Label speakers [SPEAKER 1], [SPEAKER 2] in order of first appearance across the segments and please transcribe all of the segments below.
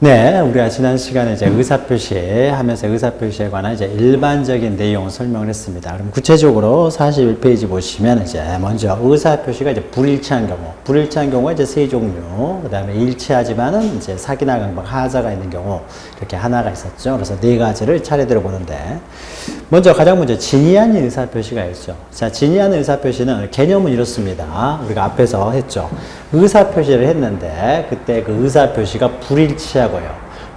[SPEAKER 1] 네, 우리가 지난 시간에 이제 의사표시 하면서 의사표시에 관한 이제 일반적인 내용을 설명을 했습니다. 그럼 구체적으로 41페이지 보시면 이제 먼저 의사표시가 이제 불일치한 경우가 이제 세 종류, 그 다음에 일치하지만은 이제 사기나 강박, 하자가 있는 경우 이렇게 하나가 있었죠. 그래서 네 가지를 차례대로 보는데 먼저 가장 먼저 진의 아닌 의사표시가 있죠. 자, 진의 아닌 의사표시는 개념은 이렇습니다. 우리가 앞에서 했죠. 의사표시를 했는데 그때 그 의사표시가 불일치하고요.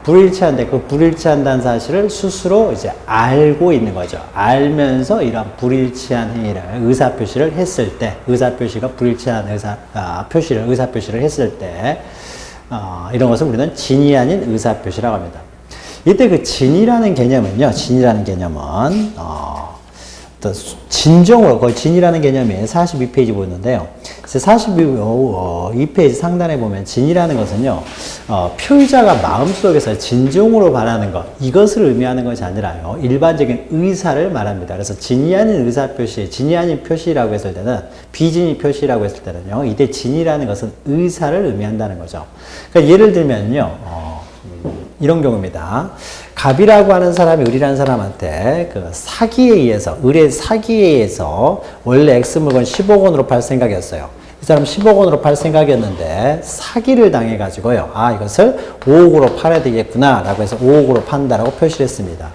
[SPEAKER 1] 불일치한데 그 불일치한다는 사실을 스스로 이제 알고 있는 거죠. 알면서 이런 불일치한 행위를 의사표시를 했을 때, 의사표시가 불일치한 의사표시를 했을 때 이런 것을 우리는 진의 아닌 의사표시라고 합니다. 이때 그 진이라는 개념은요. 진이라는 개념은 진정으로 거의 진이라는 개념이 42페이지 보였는데요. 42페이지 상단에 보면 진이라는 것은요. 표의자가 마음속에서 진정으로 바라는 것, 이것을 의미하는 것이 아니라요. 일반적인 의사를 말합니다. 그래서 진이 아닌 의사표시, 진이 아닌 표시라고 했을 때는 비진이 표시라고 했을 때는요. 이때 진이라는 것은 의사를 의미한다는 거죠. 그러니까 예를 들면요. 이런 경우입니다. 갑이라고 하는 사람이 을이라는 사람한테 그 사기에 의해서, 을의 사기에 의해서 원래 X 물건 10억 원으로 팔 생각이었어요. 이 사람 10억 원으로 팔 생각이었는데 사기를 당해가지고요. 이것을 5억으로 팔아야 되겠구나 라고 해서 5억으로 판다라고 표시를 했습니다.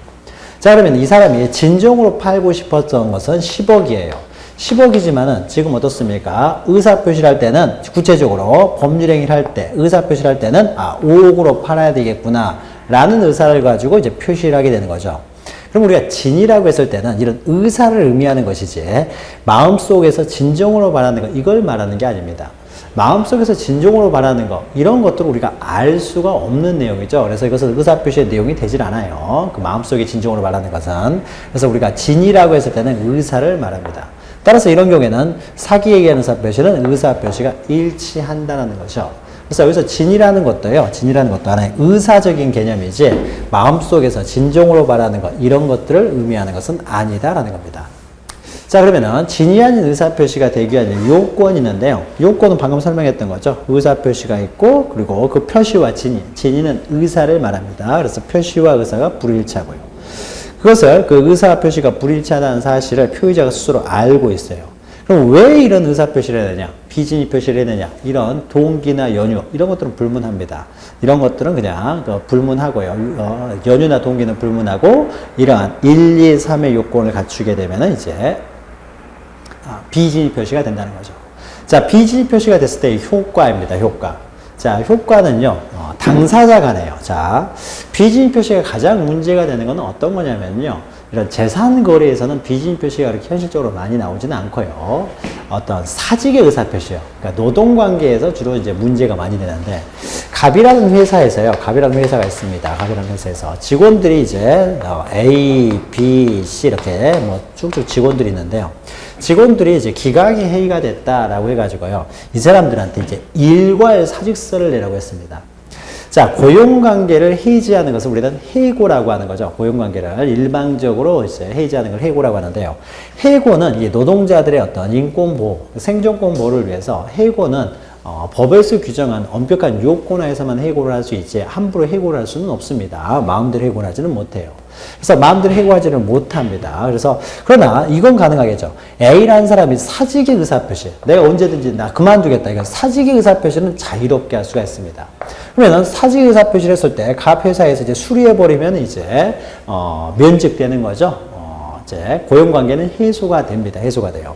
[SPEAKER 1] 자, 그러면 이 사람이 진정으로 팔고 싶었던 것은 10억이에요. 10억이지만은 지금 어떻습니까? 의사표시를 할 때는 구체적으로 법률행위를 할 때, 의사표시를 할 때는 5억으로 팔아야 되겠구나 라는 의사를 가지고 이제 표시를 하게 되는 거죠. 그럼 우리가 진이라고 했을 때는 이런 의사를 의미하는 것이지 마음속에서 진정으로 바라는 것, 이걸 말하는 게 아닙니다. 마음속에서 진정으로 바라는 것, 이런 것들을 우리가 알 수가 없는 내용이죠. 그래서 이것은 의사표시의 내용이 되질 않아요. 그 마음속에 진정으로 바라는 것은. 그래서 우리가 진이라고 했을 때는 의사를 말합니다. 따라서 이런 경우에는 사기에 의한 의사표시는 의사표시가 일치한다는 것이죠. 그래서 여기서 진이라는 것도 하나의 의사적인 개념이지 마음속에서 진정으로 바라는 것, 이런 것들을 의미하는 것은 아니다라는 겁니다. 자, 그러면은 진이 아닌 의사표시가 되기 위한 요건이 있는데요. 요건은 방금 설명했던 거죠. 의사표시가 있고 그리고 그 표시와 진이는 의사를 말합니다. 그래서 표시와 의사가 불일치하고요. 그것을 그 의사표시가 불일치하다는 사실을 표의자가 스스로 알고 있어요. 그럼 왜 이런 의사표시를 해야 되냐? 비진이 표시를 해야 되냐? 이런 동기나 연유, 이런 것들은 불문합니다. 이런 것들은 그냥 불문하고요. 연유나 동기는 불문하고 이러한 1, 2, 3의 요건을 갖추게 되면 이제 비진이 표시가 된다는 거죠. 자, 비진이 표시가 됐을 때의 효과입니다. 효과. 자, 효과는요, 당사자 간에요. 자, 비진이 표시가 가장 문제가 되는 건 어떤 거냐면요. 이런 재산 거래에서는 비진이 표시가 그렇게 현실적으로 많이 나오지는 않고요. 어떤 사직의 의사표시요. 그러니까 노동관계에서 주로 이제 문제가 많이 되는데, 갑이라는 회사에서요. 갑이라는 회사가 있습니다. 갑이라는 회사에서 직원들이 이제 A, B, C 이렇게 뭐 쭉쭉 직원들이 있는데요. 직원들이 이제 기강이 해이가 됐다라고 해가지고요. 이 사람들한테 이제 일괄 사직서를 내라고 했습니다. 자, 고용관계를 해지하는 것을 우리는 해고라고 하는 거죠. 고용관계를 일방적으로 이제 해지하는 걸 해고라고 하는데요. 해고는 이 노동자들의 어떤 인권보호, 생존권 보호를 위해서 해고는 법에서 규정한 엄격한 요건하에서만 해고를 할 수 있지 함부로 해고를 할 수는 없습니다. 마음대로 해고를 하지는 못해요. 그래서 마음대로 해고하지는 못합니다. 그래서 그러나 이건 가능하겠죠. A라는 사람이 사직의 의사표시, 내가 언제든지 나 그만두겠다. 이건 사직의 의사표시는 자유롭게 할 수가 있습니다. 그러면 사직의 의사표시를 했을 때 갑 회사에서 이제 수리해버리면 이제 면직되는 거죠. 이제 고용관계는 해소가 됩니다. 해소가 돼요.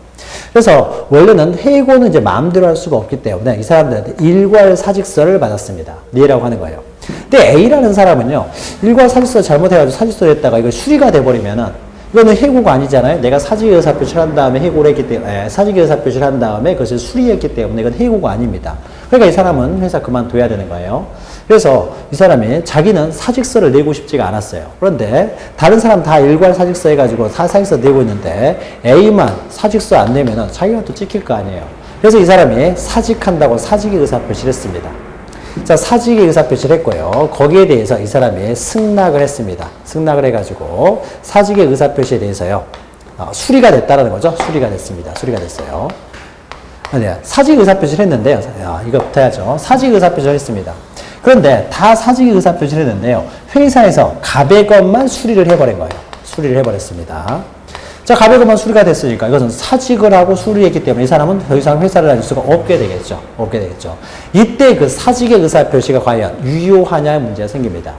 [SPEAKER 1] 그래서 원래는 해고는 이제 마음대로 할 수가 없기 때문에 이 사람들한테 일괄 사직서를 받았습니다. 이라고 하는 거예요. 근데 A라는 사람은요, 일괄 사직서 잘못해가지고 사직서 냈다가 이거 수리가 돼버리면은 이거는 해고가 아니잖아요. 내가 사직의 의사표시를 한 다음에 해고를 했기 때문에, 사직의 의사표시를 한 다음에 그것을 수리했기 때문에 이건 해고가 아닙니다. 그러니까 이 사람은 회사 그만둬야 되는 거예요. 그래서 이 사람이 자기는 사직서를 내고 싶지가 않았어요. 그런데 다른 사람 다 일괄 사직서 해가지고 다 사직서 내고 있는데 A만 사직서 안 내면은 자기가 또 찍힐 거 아니에요. 그래서 이 사람이 사직한다고 사직의 의사표시를 했습니다. 자, 사직의 의사표시를 했고요. 거기에 대해서 이 사람이 승낙을 했습니다. 승낙을 해가지고 사직의 의사표시에 대해서요. 수리가 됐다라는 거죠. 수리가 됐습니다. 수리가 됐어요. 사직 의사표시를 했는데요. 이거부터 해야죠. 사직 의사표시를 했습니다. 그런데 다 사직의 의사표시를 했는데요. 회사에서 갑의 것만 수리를 해버린 거예요. 수리를 해버렸습니다. 자, 갑의 것만 수리가 됐으니까 이것은 사직을 하고 수리했기 때문에 이 사람은 더 이상 회사를 다닐 수가 없게 되겠죠. 없게 되겠죠. 이때 그 사직의 의사표시가 과연 유효하냐의 문제가 생깁니다.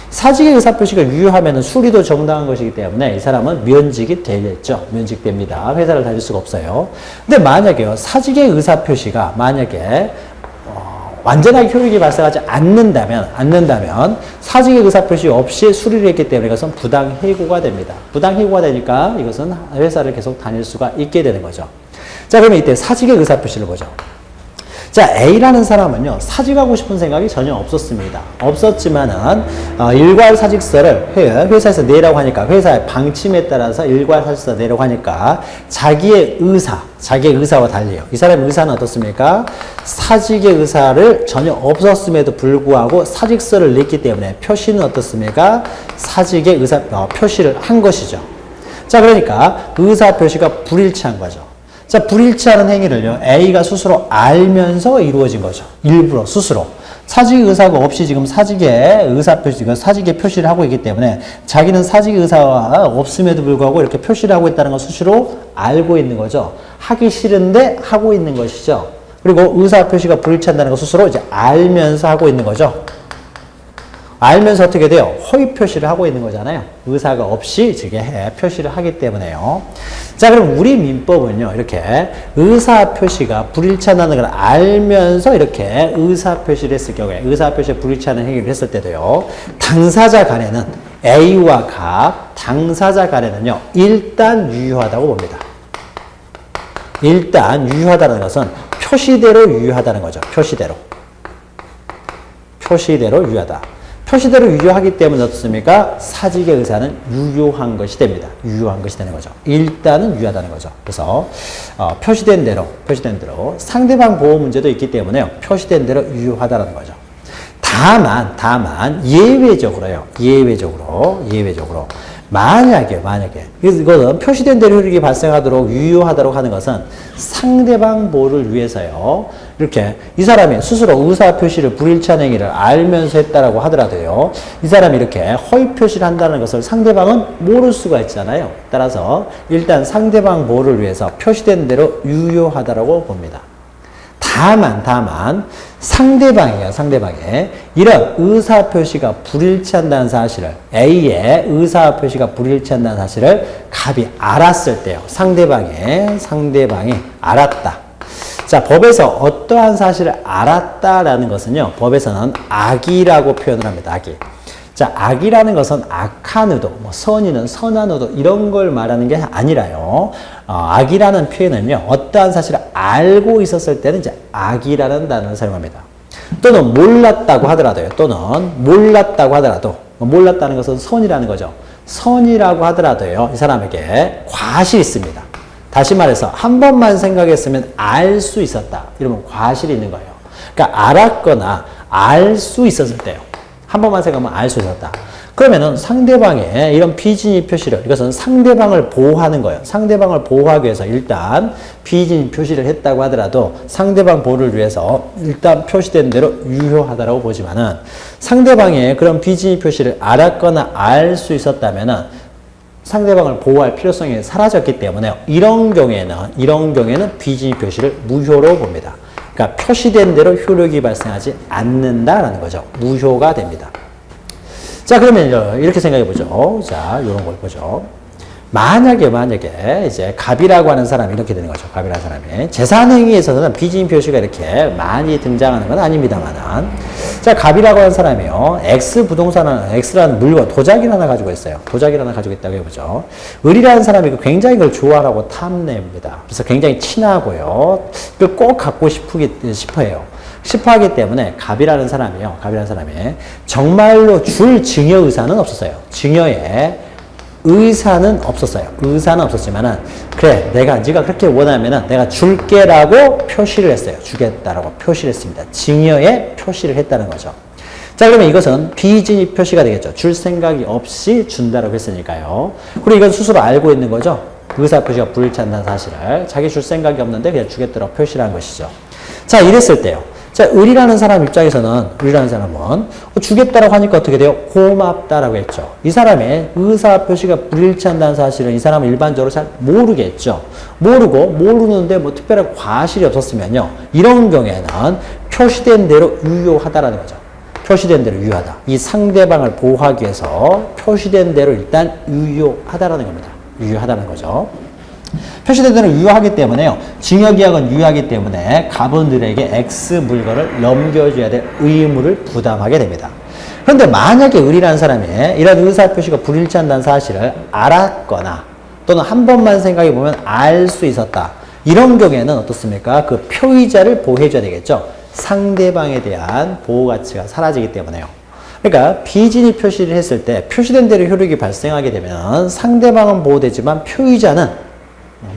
[SPEAKER 1] 사직의 의사표시가 유효하면 수리도 정당한 것이기 때문에 이 사람은 면직이 되겠죠. 면직됩니다. 회사를 다닐 수가 없어요. 근데 만약에요, 사직의 의사표시가 만약에 완전하게 효력이 발생하지 않는다면 사직의 의사표시 없이 수리를 했기 때문에 이것은 부당해고가 됩니다. 부당해고가 되니까 이것은 회사를 계속 다닐 수가 있게 되는 거죠. 자, 그러면 이때 사직의 의사표시를 보죠. 자, A라는 사람은요, 사직하고 싶은 생각이 전혀 없었습니다. 없었지만은, 일괄 사직서를 회사에서 내라고 하니까, 회사의 방침에 따라서 일괄 사직서 내라고 하니까, 자기의 의사와 달리요. 이 사람의 의사는 어떻습니까? 사직의 의사를 전혀 없었음에도 불구하고 사직서를 냈기 때문에 표시는 어떻습니까? 사직의 표시를 한 것이죠. 자, 그러니까 의사 표시가 불일치한 거죠. 자, 불일치하는 행위를요, A가 스스로 알면서 이루어진 거죠. 일부러, 스스로. 사직 의사가 없이 지금 사직의 표시를 하고 있기 때문에 자기는 사직 의사가 없음에도 불구하고 이렇게 표시를 하고 있다는 걸 스스로 알고 있는 거죠. 하기 싫은데 하고 있는 것이죠. 그리고 의사 표시가 불일치한다는 걸 스스로 이제 알면서 하고 있는 거죠. 알면서 어떻게 돼요? 허위 표시를 하고 있는 거잖아요. 의사가 없이 표시를 하기 때문에요. 자, 그럼 우리 민법은요, 이렇게 의사 표시가 불일치한다는 걸 알면서 이렇게 의사 표시를 했을 경우에, 의사 표시에 불일치하는 행위를 했을 때도요, 당사자 간에는 A와 갑, 당사자 간에는요, 일단 유효하다고 봅니다. 일단 유효하다는 것은 표시대로 유효하다는 거죠. 표시대로 유효하다. 표시대로 유효하기 때문에 어떻습니까? 사직의 의사는 유효한 것이 됩니다. 유효한 것이 되는 거죠. 일단은 유효하다는 거죠. 그래서 표시된 대로 상대방 보호 문제도 있기 때문에 표시된 대로 유효하다는 거죠. 다만 예외적으로요. 만약에 이것은 표시된 대로 효력이 발생하도록 유효하도록 하는 것은 상대방 보호를 위해서요. 이렇게 이 사람이 스스로 의사 표시를 불일치한 행위를 알면서 했다라고 하더라도요. 이 사람이 이렇게 허위 표시를 한다는 것을 상대방은 모를 수가 있잖아요. 따라서 일단 상대방 보호를 위해서 표시된 대로 유효하다라고 봅니다. 다만 상대방의 이런 의사표시가 불일치한다는 사실을, A의 의사표시가 불일치한다는 사실을 갑이 알았을 때요. 상대방이 알았다. 자, 법에서 어떠한 사실을 알았다라는 것은요, 법에서는 악이라고 표현을 합니다. 악이. 자, 악이라는 것은 악한 의도, 선의는 선한 의도, 이런 걸 말하는 게 아니라요. 악이라는 표현은요, 어떠한 사실을 알고 있었을 때는 이제 악이라는 단어를 사용합니다. 또는 몰랐다고 하더라도요. 몰랐다는 것은 선이라는 거죠. 선이라고 하더라도요, 이 사람에게 과실이 있습니다. 다시 말해서 한 번만 생각했으면 알 수 있었다. 이러면 과실이 있는 거예요. 그러니까 알았거나 알 수 있었을 때요. 한 번만 생각하면 알 수 있었다. 그러면은 상대방의 이런 비진입 표시를, 이것은 상대방을 보호하는 거예요. 상대방을 보호하기 위해서 일단 비진입 표시를 했다고 하더라도 상대방 보호를 위해서 일단 표시된 대로 유효하다라고 보지만은, 상대방의 그런 비진입 표시를 알았거나 알 수 있었다면은 상대방을 보호할 필요성이 사라졌기 때문에 이런 경우에는 비진입 표시를 무효로 봅니다. 그러니까 표시된 대로 효력이 발생하지 않는다라는 거죠. 무효가 됩니다. 자, 그러면 이렇게 생각해 보죠. 자, 이런 걸 보죠. 만약에 이제 갑이라고 하는 사람이 이렇게 되는 거죠. 갑이라는 사람이 재산행위에 있어서는 비진입 표시가 이렇게 많이 등장하는 건 아닙니다만은, 자, 갑이라고 하는 사람이요, X라는 물건, 도자기를 하나 가지고 있어요. 도자기를 하나 가지고 있다고 해보죠. 을이라는 사람이 굉장히 그걸 좋아하고 탐냅니다. 그래서 굉장히 친하고요, 그걸 꼭 갖고 싶어해요. 싶어하기 때문에 갑이라는 사람이 정말로 줄 증여 의사는 없었어요. 증여에 의사는 없었지만은, 그래, 네가 그렇게 원하면은 내가 줄게라고 표시를 했어요. 주겠다라고 표시를 했습니다. 증여에 표시를 했다는 거죠. 자, 그러면 이것은 비진입 표시가 되겠죠. 줄 생각이 없이 준다라고 했으니까요. 그리고 이건 스스로 알고 있는 거죠. 의사 표시가 불일치한다는 사실을 자기 줄 생각이 없는데 그냥 주겠다라고 표시를 한 것이죠. 자, 이랬을 때요. 자, 을이라는 사람 입장에서는, 을이라는 사람은 주겠다라고 하니까 어떻게 돼요? 고맙다라고 했죠. 이 사람의 의사표시가 불일치한다는 사실은 이 사람은 일반적으로 잘 모르겠죠. 모르는데 뭐 특별한 과실이 없었으면요. 이런 경우에는 표시된 대로 유효하다라는 거죠. 표시된 대로 유효하다. 이 상대방을 보호하기 위해서 표시된 대로 일단 유효하다라는 겁니다. 유효하다는 거죠. 표시된 대로 유효하기 때문에요. 징역이약은 유효하기 때문에 갑원들에게 X 물건을 넘겨줘야 될 의무를 부담하게 됩니다. 그런데 만약에 을이라는 사람이 이런 의사표시가 불일치한다는 사실을 알았거나 또는 한 번만 생각해보면 알 수 있었다. 이런 경우에는 어떻습니까? 그 표의자를 보호해줘야 되겠죠. 상대방에 대한 보호 가치가 사라지기 때문에요. 그러니까 비진입 표시를 했을 때 표시된 대로 효력이 발생하게 되면 상대방은 보호되지만 표의자는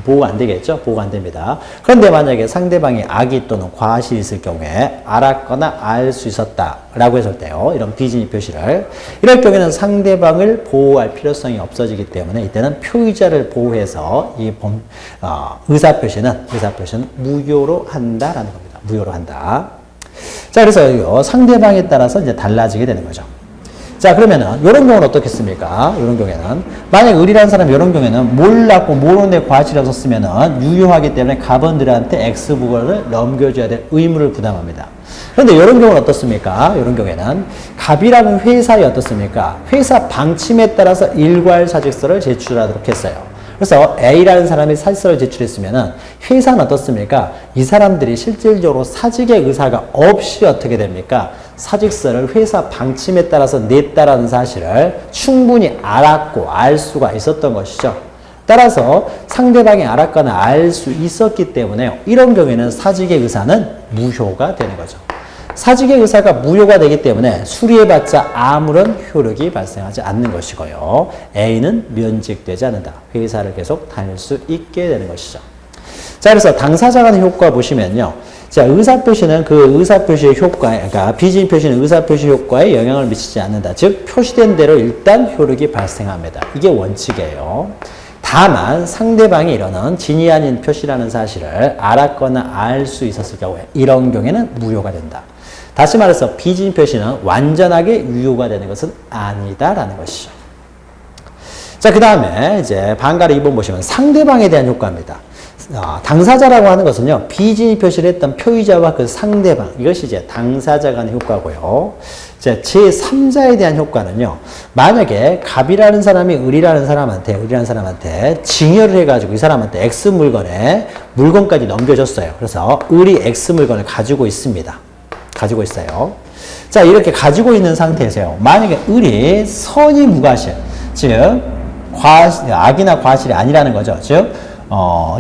[SPEAKER 1] 보호가 안 되겠죠? 보호가 안 됩니다. 그런데 만약에 상대방이 악의 또는 과실이 있을 경우에 알았거나 알 수 있었다라고 했을 때요. 이런 비진입 표시를. 이럴 경우에는 상대방을 보호할 필요성이 없어지기 때문에 이때는 표의자를 보호해서 이 의사표시는 무효로 한다라는 겁니다. 무효로 한다. 자, 그래서 상대방에 따라서 이제 달라지게 되는 거죠. 자, 그러면은, 요런 경우는 어떻겠습니까? 요런 경우에는. 만약 을이라는 사람이 요런 경우에는 몰랐고 모르는데 과실이 없었으면은 유효하기 때문에 갑원들한테 X부분을 넘겨줘야 될 의무를 부담합니다. 그런데 요런 경우는 어떻습니까? 요런 경우에는 갑이라는 회사에 어떻습니까? 회사 방침에 따라서 일괄 사직서를 제출하도록 했어요. 그래서 A라는 사람이 사직서를 제출했으면은 회사는 어떻습니까? 이 사람들이 실질적으로 사직의 의사가 없이 어떻게 됩니까? 사직서를 회사 방침에 따라서 냈다라는 사실을 충분히 알았고 알 수가 있었던 것이죠. 따라서 상대방이 알았거나 알 수 있었기 때문에 이런 경우에는 사직의 의사는 무효가 되는 거죠. 사직의 의사가 무효가 되기 때문에 수리해봤자 아무런 효력이 발생하지 않는 것이고요. A는 면직되지 않는다. 회사를 계속 다닐 수 있게 되는 것이죠. 자, 그래서 당사자 간의 효과 보시면요. 자, 의사표시는 그 의사표시의 효과에, 그러니까 비진입 표시는 의사표시 효과에 영향을 미치지 않는다. 즉, 표시된 대로 일단 효력이 발생합니다. 이게 원칙이에요. 다만 상대방이 이러는 진위 아닌 표시라는 사실을 알았거나 알 수 있었을 경우에 이런 경우에는 무효가 된다. 다시 말해서 비진입 표시는 완전하게 유효가 되는 것은 아니다라는 것이죠. 자, 그 다음에 이제 반가로 2번 보시면 상대방에 대한 효과입니다. 당사자라고 하는 것은요, 비진입 표시를 했던 표의자와 그 상대방, 이것이 이제 당사자 간의 효과고요. 이제 제3자에 대한 효과는요, 만약에 갑이라는 사람이 을이라는 사람한테 증여를 해가지고 이 사람한테 X 물건에 물건까지 넘겨줬어요. 그래서 을이 X 물건을 가지고 있습니다. 가지고 있어요. 자, 이렇게 가지고 있는 상태에서요, 만약에 을이 선의 무과실, 즉, 악이나 과실이 아니라는 거죠. 즉,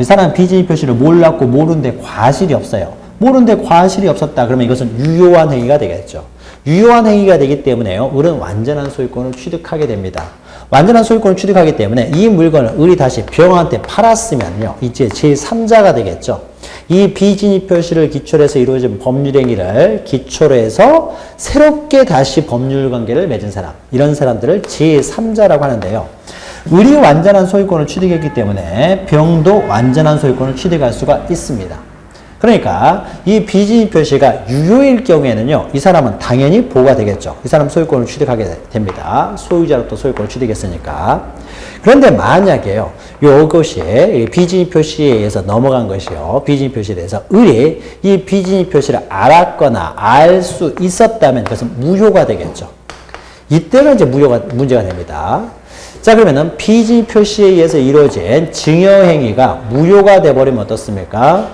[SPEAKER 1] 이 사람은 비진입 표시를 몰랐고 모르는데 과실이 없어요. 모르는데 과실이 없었다. 그러면 이것은 유효한 행위가 되겠죠. 유효한 행위가 되기 때문에요. 을은 완전한 소유권을 취득하게 됩니다. 완전한 소유권을 취득하기 때문에 이 물건을 을이 다시 병한테 팔았으면요. 이제 제3자가 되겠죠. 이 비진입 표시를 기초로 해서 이루어진 법률 행위를 기초로 해서 새롭게 다시 법률 관계를 맺은 사람. 이런 사람들을 제3자라고 하는데요. 을이 완전한 소유권을 취득했기 때문에 병도 완전한 소유권을 취득할 수가 있습니다. 그러니까 이 비진입 표시가 유효일 경우에는요, 이 사람은 당연히 보호가 되겠죠. 이 사람 소유권을 취득하게 됩니다. 소유자로부터 소유권을 취득했으니까. 그런데 만약에요, 이것이 비진입 표시에 의해서 넘어간 것이요, 비진입 표시에 대해서 을이 이 비진입 표시를 알았거나 알 수 있었다면 그것은 무효가 되겠죠. 이때가 이제 문제가 됩니다. 자, 그러면은 비진입 표시에 의해서 이루어진 증여행위가 무효가 돼버리면 어떻습니까?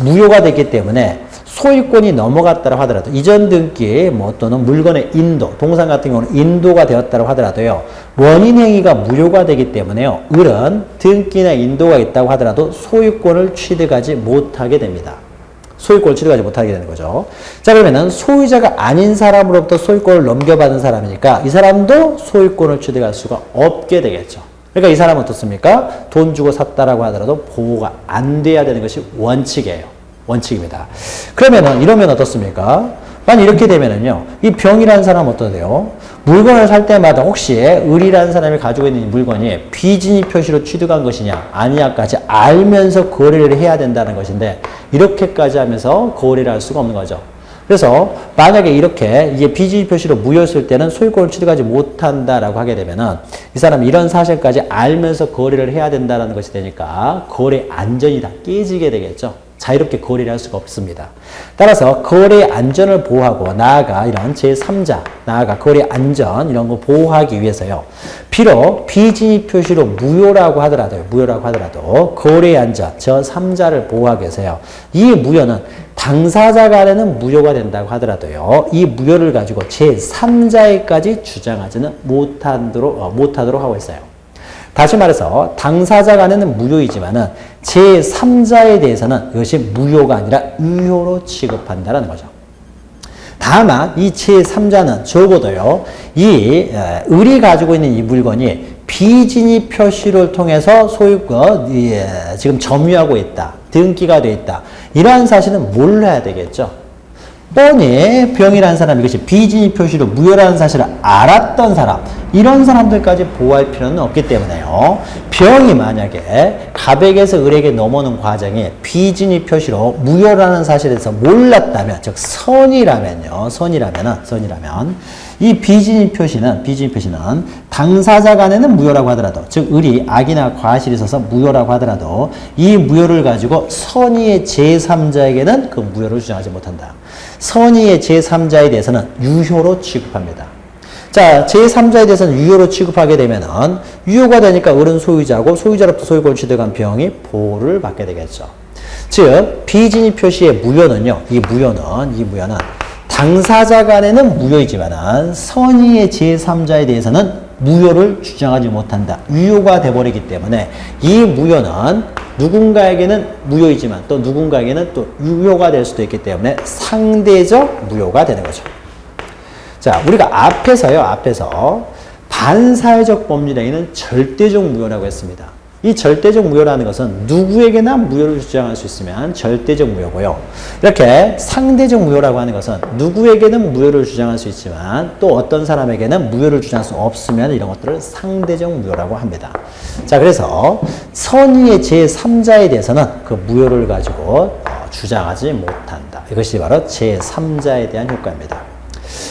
[SPEAKER 1] 무효가 됐기 때문에 소유권이 넘어갔다고 하더라도 이전 등기 또는 물건의 인도, 동상 같은 경우는 인도가 되었다고 하더라도요, 원인 행위가 무효가 되기 때문에요, 을은 등기나 인도가 있다고 하더라도 소유권을 취득하지 못하게 됩니다. 소유권을 취득하지 못하게 되는 거죠. 자, 그러면은 소유자가 아닌 사람으로부터 소유권을 넘겨받은 사람이니까 이 사람도 소유권을 취득할 수가 없게 되겠죠. 그러니까 이 사람은 어떻습니까? 돈 주고 샀다라고 하더라도 보호가 안 돼야 되는 것이 원칙이에요. 원칙입니다. 그러면은 이러면 어떻습니까? 만약 이렇게 되면은요, 이 병이라는 사람은 어떠세요? 물건을 살 때마다 혹시 을이라는 사람이 가지고 있는 물건이 비진입 표시로 취득한 것이냐 아니냐까지 알면서 거래를 해야 된다는 것인데 이렇게까지 하면서 거래를 할 수가 없는 거죠. 그래서 만약에 이렇게 이게 비진입 표시로 무효였을 때는 소유권을 취득하지 못한다라고 하게 되면은 이 사람이 이런 사실까지 알면서 거래를 해야 된다라는 것이 되니까 거래 안전이 다 깨지게 되겠죠. 자유롭게 거래를 할 수가 없습니다. 따라서 거래 안전을 보호하고 나아가 이런 제3자, 나아가 거래 안전 이런 거 보호하기 위해서요. 비록 비진입 표시로 무효라고 하더라도 거래 안전, 저3자를 보호하기 위해서요. 이 무효는 당사자 간에는 무효가 된다고 하더라도요. 이 무효를 가지고 제3자에까지 주장하지는 못하도록 하고 있어요. 다시 말해서 당사자 간에는 무효이지만은 제3자에 대해서는 이것이 무효가 아니라 유효로 취급한다는 거죠. 다만 이 제3자는 적어도요. 이 을이 가지고 있는 이 물건이 비진입 표시를 통해서 소유권 지금 점유하고 있다. 등기가 돼 있다. 이러한 사실은 몰라야 되겠죠. 뻔히 병이라는 사람이 이것이 비진입 표시로 무효라는 사실을 알았던 사람, 이런 사람들까지 보호할 필요는 없기 때문에요. 병이 만약에 갑에게서 을에게 넘어오는 과정이 비진입 표시로 무효라는 사실에서 몰랐다면, 즉 선이라면 이 비진입 표시는 당사자 간에는 무효라고 하더라도, 즉 을이 악이나 과실이 있어서 무효라고 하더라도 이 무효를 가지고 선의의 제3자에게는 그 무효를 주장하지 못한다. 선의의 제3자에 대해서는 유효로 취급합니다. 자, 제3자에 대해서는 유효로 취급하게 되면은 유효가 되니까 을은 소유자고 소유자로부터 소유권을 취득한 병이 보호를 받게 되겠죠. 즉, 비진입 표시의 무효는요, 이 무효는 당사자 간에는 무효이지만 선의의 제3자에 대해서는 무효를 주장하지 못한다. 유효가 돼버리기 때문에 이 무효는 누군가에게는 무효이지만 또 누군가에게는 또 유효가 될 수도 있기 때문에 상대적 무효가 되는 거죠. 자, 우리가 앞에서 반사회적 법률행위는 절대적 무효라고 했습니다. 이 절대적 무효라는 것은 누구에게나 무효를 주장할 수 있으면 절대적 무효고요. 이렇게 상대적 무효라고 하는 것은 누구에게는 무효를 주장할 수 있지만 또 어떤 사람에게는 무효를 주장할 수 없으면 이런 것들을 상대적 무효라고 합니다. 자, 그래서 선의의 제3자에 대해서는 그 무효를 가지고 주장하지 못한다. 이것이 바로 제3자에 대한 효과입니다.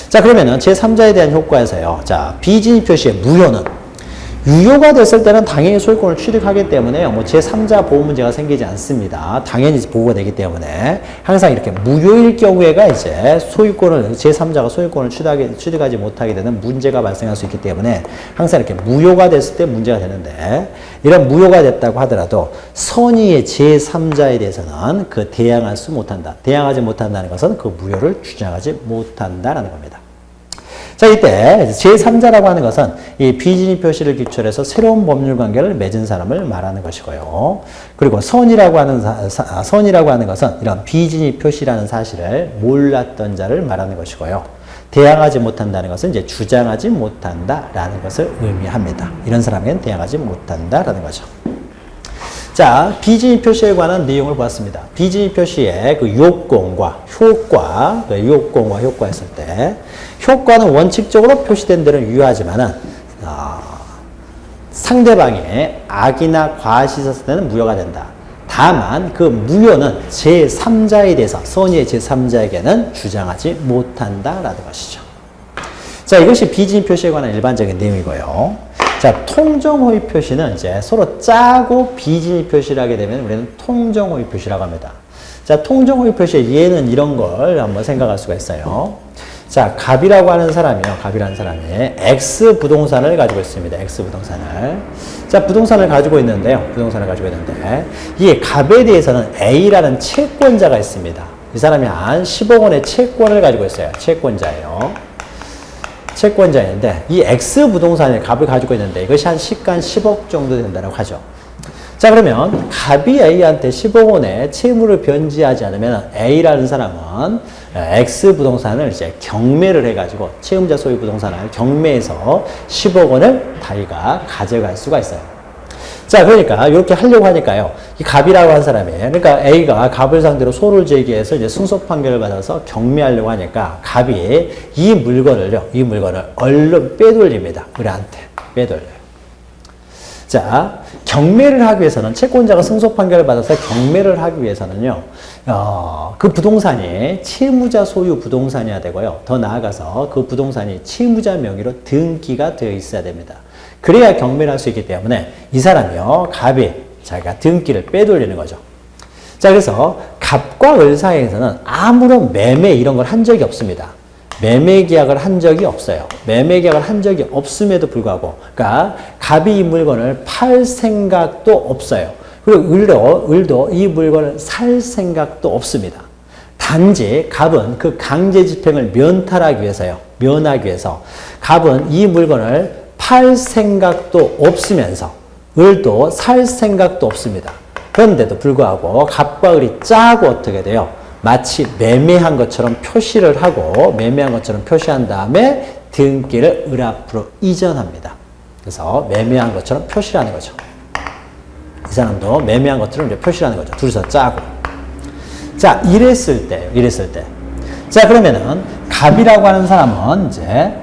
[SPEAKER 1] 자, 그러면은 제3자에 대한 효과에서요. 자, 비진입 표시의 무효는 유효가 됐을 때는 당연히 소유권을 취득하기 때문에 뭐 제3자 보호 문제가 생기지 않습니다. 당연히 보호가 되기 때문에 항상 이렇게 무효일 경우에가 이제 제3자가 소유권을 취득하지 못하게 되는 문제가 발생할 수 있기 때문에 항상 이렇게 무효가 됐을 때 문제가 되는데, 이런 무효가 됐다고 하더라도 선의의 제3자에 대해서는 그 대항하지 못한다는 것은 그 무효를 주장하지 못한다라는 겁니다. 자, 이때 제3자라고 하는 것은 이 비진입 표시를 기초로 해서 새로운 법률 관계를 맺은 사람을 말하는 것이고요. 그리고 선이라고 하는 것은 이런 비진입 표시라는 사실을 몰랐던 자를 말하는 것이고요. 대항하지 못한다는 것은 이제 주장하지 못한다라는 것을 의미합니다. 이런 사람에게는 대항하지 못한다라는 거죠. 자, 비진입 표시에 관한 내용을 보았습니다. 비진입 표시의 그 요건과 효과, 효과했을 때, 효과는 원칙적으로 표시된 대로 유효하지만은, 상대방의 악이나 과실이 있었을 때는 무효가 된다. 다만, 그 무효는 제3자에 대해서, 선의의 제3자에게는 주장하지 못한다라는 것이죠. 자, 이것이 비진입 표시에 관한 일반적인 내용이고요. 자, 통정호의 표시는 이제 서로 짜고 비진입 표시를 하게 되면 우리는 통정호의 표시라고 합니다. 자, 통정호의 표시의 예는 이런 걸 한번 생각할 수가 있어요. 자, 갑이라는 사람이 X 부동산을 가지고 있습니다. X 부동산을. 자, 부동산을 가지고 있는데, 이 갑에 대해서는 A라는 채권자가 있습니다. 이 사람이 한 10억 원의 채권을 가지고 있어요. 채권자인데 이 X 부동산의 값을 가지고 있는데 이것이 한 시가 10억 정도 된다고 하죠. 자, 그러면 갑이 A한테 10억 원의 채무를 변지하지 않으면 A라는 사람은 X 부동산을 이제 경매를 해가지고 채무자 소유 부동산을 경매해서 10억 원을 자기가 가져갈 수가 있어요. 자, 그러니까 이렇게 하려고 하니까요. 이 갑이라고 한 사람이, 그러니까 A가 갑을 상대로 소를 제기해서 이제 승소 판결을 받아서 경매하려고 하니까 갑이 이 물건을 얼른 빼돌립니다. 우리한테 빼돌려요. 자, 경매를 하기 위해서는 채권자가 승소 판결을 받아서 경매를 하기 위해서는요. 그 부동산이 채무자 소유 부동산이어야 되고요. 더 나아가서 그 부동산이 채무자 명의로 등기가 되어 있어야 됩니다. 그래야 경매를 할 수 있기 때문에 이 사람이요. 갑이 자기가 등기를 빼돌리는 거죠. 자, 그래서 갑과 을 사이에서는 아무런 매매 이런 걸 한 적이 없습니다. 매매 계약을 한 적이 없어요. 매매 계약을 한 적이 없음에도 불구하고, 그러니까 갑이 이 물건을 팔 생각도 없어요. 그리고 을도 이 물건을 살 생각도 없습니다. 단지 갑은 그 강제 집행을 면탈하기 위해서요. 면하기 위해서 갑은 이 물건을 팔 생각도 없으면서 을도 살 생각도 없습니다. 그런데도 불구하고 갑과 을이 짜고 어떻게 돼요? 마치 매매한 것처럼 표시를 하고 매매한 것처럼 표시한 다음에 등기를 을 앞으로 이전합니다. 그래서 매매한 것처럼 표시를 하는 거죠. 이 사람도 매매한 것처럼 이제 표시를 하는 거죠. 둘이서 짜고. 자, 이랬을 때. 자, 그러면은 갑이라고 하는 사람은 이제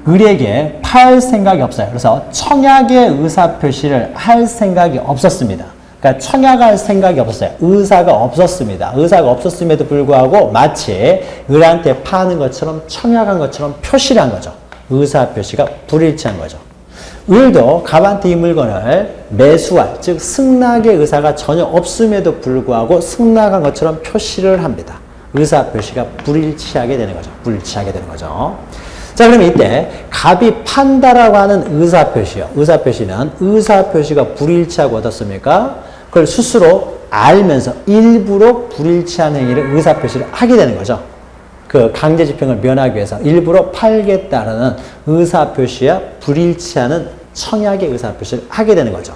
[SPEAKER 1] 을에게 팔 생각이 없어요. 그래서 청약의 의사 표시를 할 생각이 없었습니다. 그러니까 청약할 생각이 없었어요. 의사가 없었습니다. 의사가 없었음에도 불구하고 마치 을한테 파는 것처럼 청약한 것처럼 표시를 한 거죠. 의사 표시가 불일치한 거죠. 을도 갑한테 이 물건을 매수할, 즉 승낙의 의사가 전혀 없음에도 불구하고 승낙한 것처럼 표시를 합니다. 의사 표시가 불일치하게 되는 거죠. 불일치하게 되는 거죠. 자, 그러면 이때 갑이 판다라고 하는 의사 표시요. 의사 표시는 의사 표시가 불일치하고 어떻습니까? 그걸 스스로 알면서 일부러 불일치한 행위를 의사 표시를 하게 되는 거죠. 그 강제 집행을 면하기 위해서 일부러 팔겠다라는 의사 표시와 불일치하는 청약의 의사 표시를 하게 되는 거죠.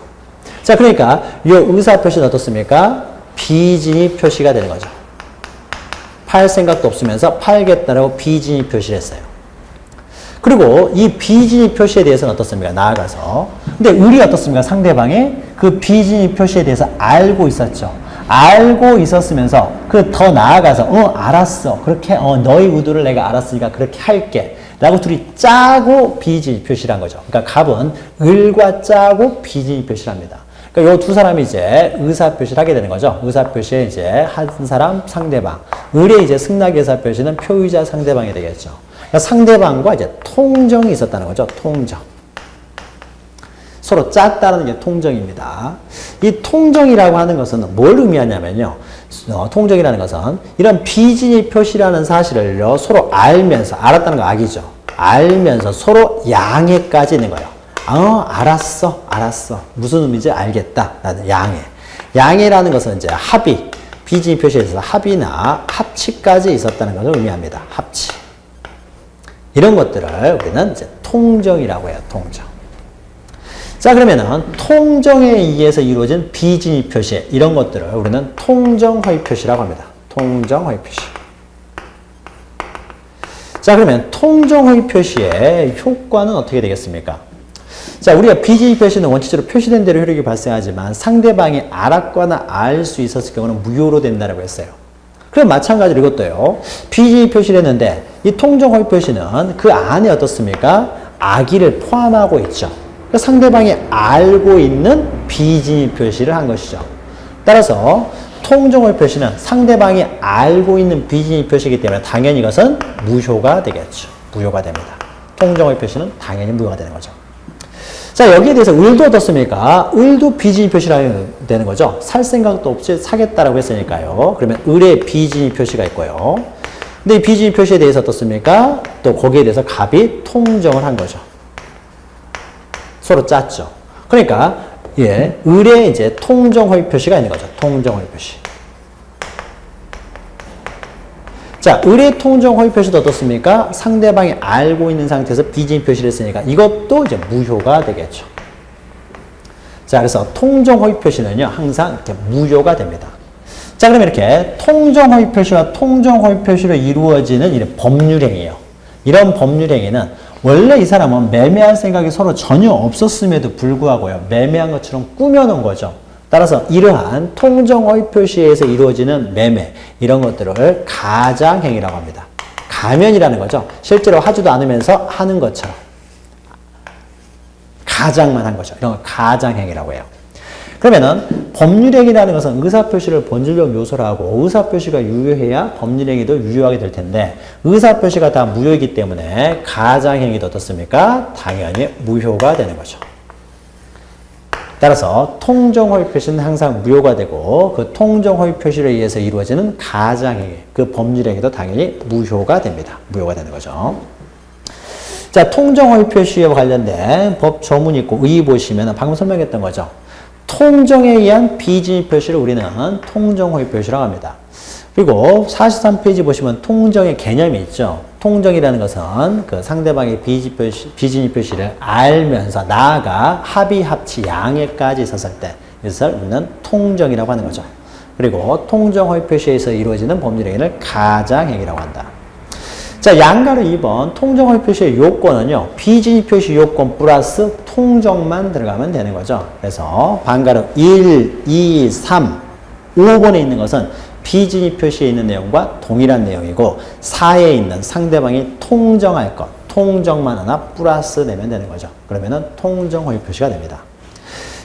[SPEAKER 1] 자, 그러니까 이 의사 표시는 어떻습니까? 비진입 표시가 되는 거죠. 팔 생각도 없으면서 팔겠다라고 비진입 표시를 했어요. 그리고 이 비진입 표시에 대해서는 어떻습니까? 나아가서. 근데 을이 어떻습니까? 상대방이 그 비진입 표시에 대해서 알고 있었죠. 알고 있었으면서 그 더 나아가서 알았어. 그렇게 너의 의도를 내가 알았으니까 그렇게 할게. 라고 둘이 짜고 비진입 표시를 한 거죠. 그러니까 갑은 을과 짜고 비진입 표시를 합니다. 그러니까 요 두 사람이 이제 의사 표시를 하게 되는 거죠. 의사 표시에 이제 한 사람 상대방. 을의 이제 승낙 의사 표시는 표의자 상대방이 되겠죠. 그러니까 상대방과 이제 통정이 있었다는 거죠. 통정. 서로 짰다는 게 통정입니다. 이 통정이라고 하는 것은 뭘 의미하냐면요. 통정이라는 것은 이런 비진입 표시라는 사실을 서로 알면서, 알았다는 거 악이죠. 알면서 서로 양해까지 있는 거예요. 알았어. 무슨 의미인지 알겠다. 라는 양해. 양해라는 것은 이제 합의, 비진입 표시에 있어서 합의나 합치까지 있었다는 것을 의미합니다. 합치. 이런 것들을 우리는 이제 통정이라고 해요. 통정. 자, 그러면은 통정에 의해서 이루어진 비진입 표시, 이런 것들을 우리는 통정허위 표시라고 합니다. 통정허위 표시. 자, 그러면 통정허위 표시의 효과는 어떻게 되겠습니까? 자, 우리가 비진입 표시는 원칙적으로 표시된 대로 효력이 발생하지만 상대방이 알았거나 알 수 있었을 경우는 무효로 된다고 했어요. 그럼 마찬가지로 이것도요. 비진입 표시를 했는데 이 통정허위 표시는 그 안에 어떻습니까? 악의를 포함하고 있죠. 그러니까 상대방이 알고 있는 비진입 표시를 한 것이죠. 따라서 통정허위 표시는 상대방이 알고 있는 비진입 표시이기 때문에 당연히 이것은 무효가 되겠죠. 무효가 됩니다. 통정허위 표시는 당연히 무효가 되는 거죠. 자, 여기에 대해서 을도 어떻습니까? 을도 비진입 표시라 되는 거죠. 살 생각도 없이 사겠다라고 했으니까요. 그러면 을의 비진입 표시가 있고요. 근데 이 비진입 표시에 대해서 어떻습니까? 또 거기에 대해서 갑이 통정을 한 거죠. 서로 짰죠. 그러니까 을의 이제 통정허위 표시가 있는 거죠. 통정허위 표시. 자, 을의 통정허위 표시도 어떻습니까? 상대방이 알고 있는 상태에서 비진입 표시를 했으니까 이것도 이제 무효가 되겠죠. 자, 그래서 통정허위 표시는요, 항상 이렇게 무효가 됩니다. 자, 그러면 이렇게 통정허위 표시와 통정허위 표시로 이루어지는 이런 법률행위예요. 이런 법률행위는 원래 이 사람은 매매할 생각이 서로 전혀 없었음에도 불구하고요, 매매한 것처럼 꾸며놓은 거죠. 따라서 이러한 통정허위 표시에서 이루어지는 매매, 이런 것들을 가장행위라고 합니다. 가면이라는 거죠. 실제로 하지도 않으면서 하는 것처럼. 가장만 한 거죠. 이런 걸 가장행위라고 해요. 그러면은 법률행위라는 것은 의사표시를 본질적 요소로 하고 의사표시가 유효해야 법률행위도 유효하게 될 텐데 의사표시가 다 무효이기 때문에 가장행위도 어떻습니까? 당연히 무효가 되는 거죠. 따라서 통정허위 표시는 항상 무효가 되고 그 통정허위 표시에 의해서 이루어지는 가장행위, 그 법률행위도 당연히 무효가 됩니다. 무효가 되는 거죠. 자, 통정허위 표시와 관련된 법 조문이 있고 의의 보시면 방금 설명했던 거죠. 통정에 의한 비진입 표시를 우리는 통정허위 표시라고 합니다. 그리고 43페이지 보시면 통정의 개념이 있죠. 통정이라는 것은 그 상대방의 비진입 표시를 알면서 나아가 합의, 합치, 양해까지 있었을 때 이것을 우리는 통정이라고 하는 거죠. 그리고 통정허위 표시에서 이루어지는 법률행위를 가장행위라고 한다. 자, 양가로 2번 통정허위 표시의 요건은요. 비진입 표시 요건 플러스 통정만 들어가면 되는 거죠. 그래서 반가로 1, 2, 3, 5번에 있는 것은 비진입 표시에 있는 내용과 동일한 내용이고 4에 있는 상대방이 통정할 것, 통정만 하나 플러스 내면 되는 거죠. 그러면은 통정허위 표시가 됩니다.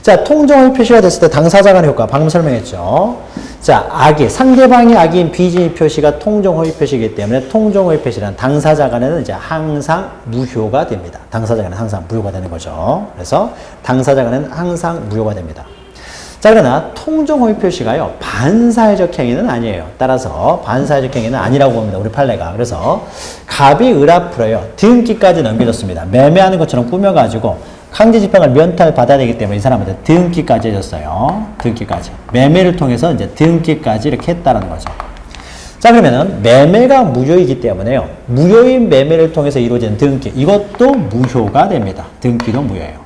[SPEAKER 1] 자, 통정허위 표시가 됐을 때 당사자 간의 효과 방금 설명했죠. 자, 악의 상대방이 악인 비진입 표시가 통정허위 표시이기 때문에 통정허위 표시란 당사자 간에는 이제 항상 무효가 됩니다. 당사자 간에는 항상 무효가 되는 거죠. 그래서 당사자 간에는 항상 무효가 됩니다. 자, 그러나 통정허위 표시가요, 반사회적 행위는 아니에요. 따라서 반사회적 행위는 아니라고 봅니다. 우리 판례가. 그래서 갑이 을 앞으로요, 등기까지 넘겨줬습니다. 매매하는 것처럼 꾸며가지고 강제집행을 면탈받아야 되기 때문에 이 사람한테 등기까지 해줬어요. 등기까지. 매매를 통해서 이제 등기까지 이렇게 했다는 거죠. 자, 그러면은 매매가 무효이기 때문에요. 무효인 매매를 통해서 이루어진 등기, 이것도 무효가 됩니다. 등기도 무효예요.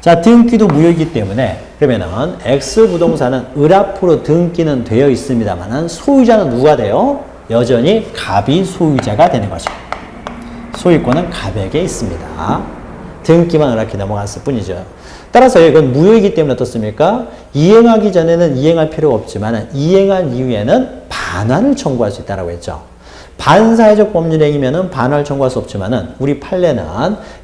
[SPEAKER 1] 자, 등기도 무효이기 때문에 그러면은 X부동산은 을 앞으로 등기는 되어 있습니다만은 소유자는 누가 돼요? 여전히 갑이 소유자가 되는 거죠. 소유권은 갑에게 있습니다. 등기만 이렇게 넘어갔을 뿐이죠. 따라서 이건 무효이기 때문에 어떻습니까? 이행하기 전에는 이행할 필요가 없지만 이행한 이후에는 반환을 청구할 수 있다고 했죠. 반사회적 법률행위면은 반환을 청구할 수 없지만은 우리 판례는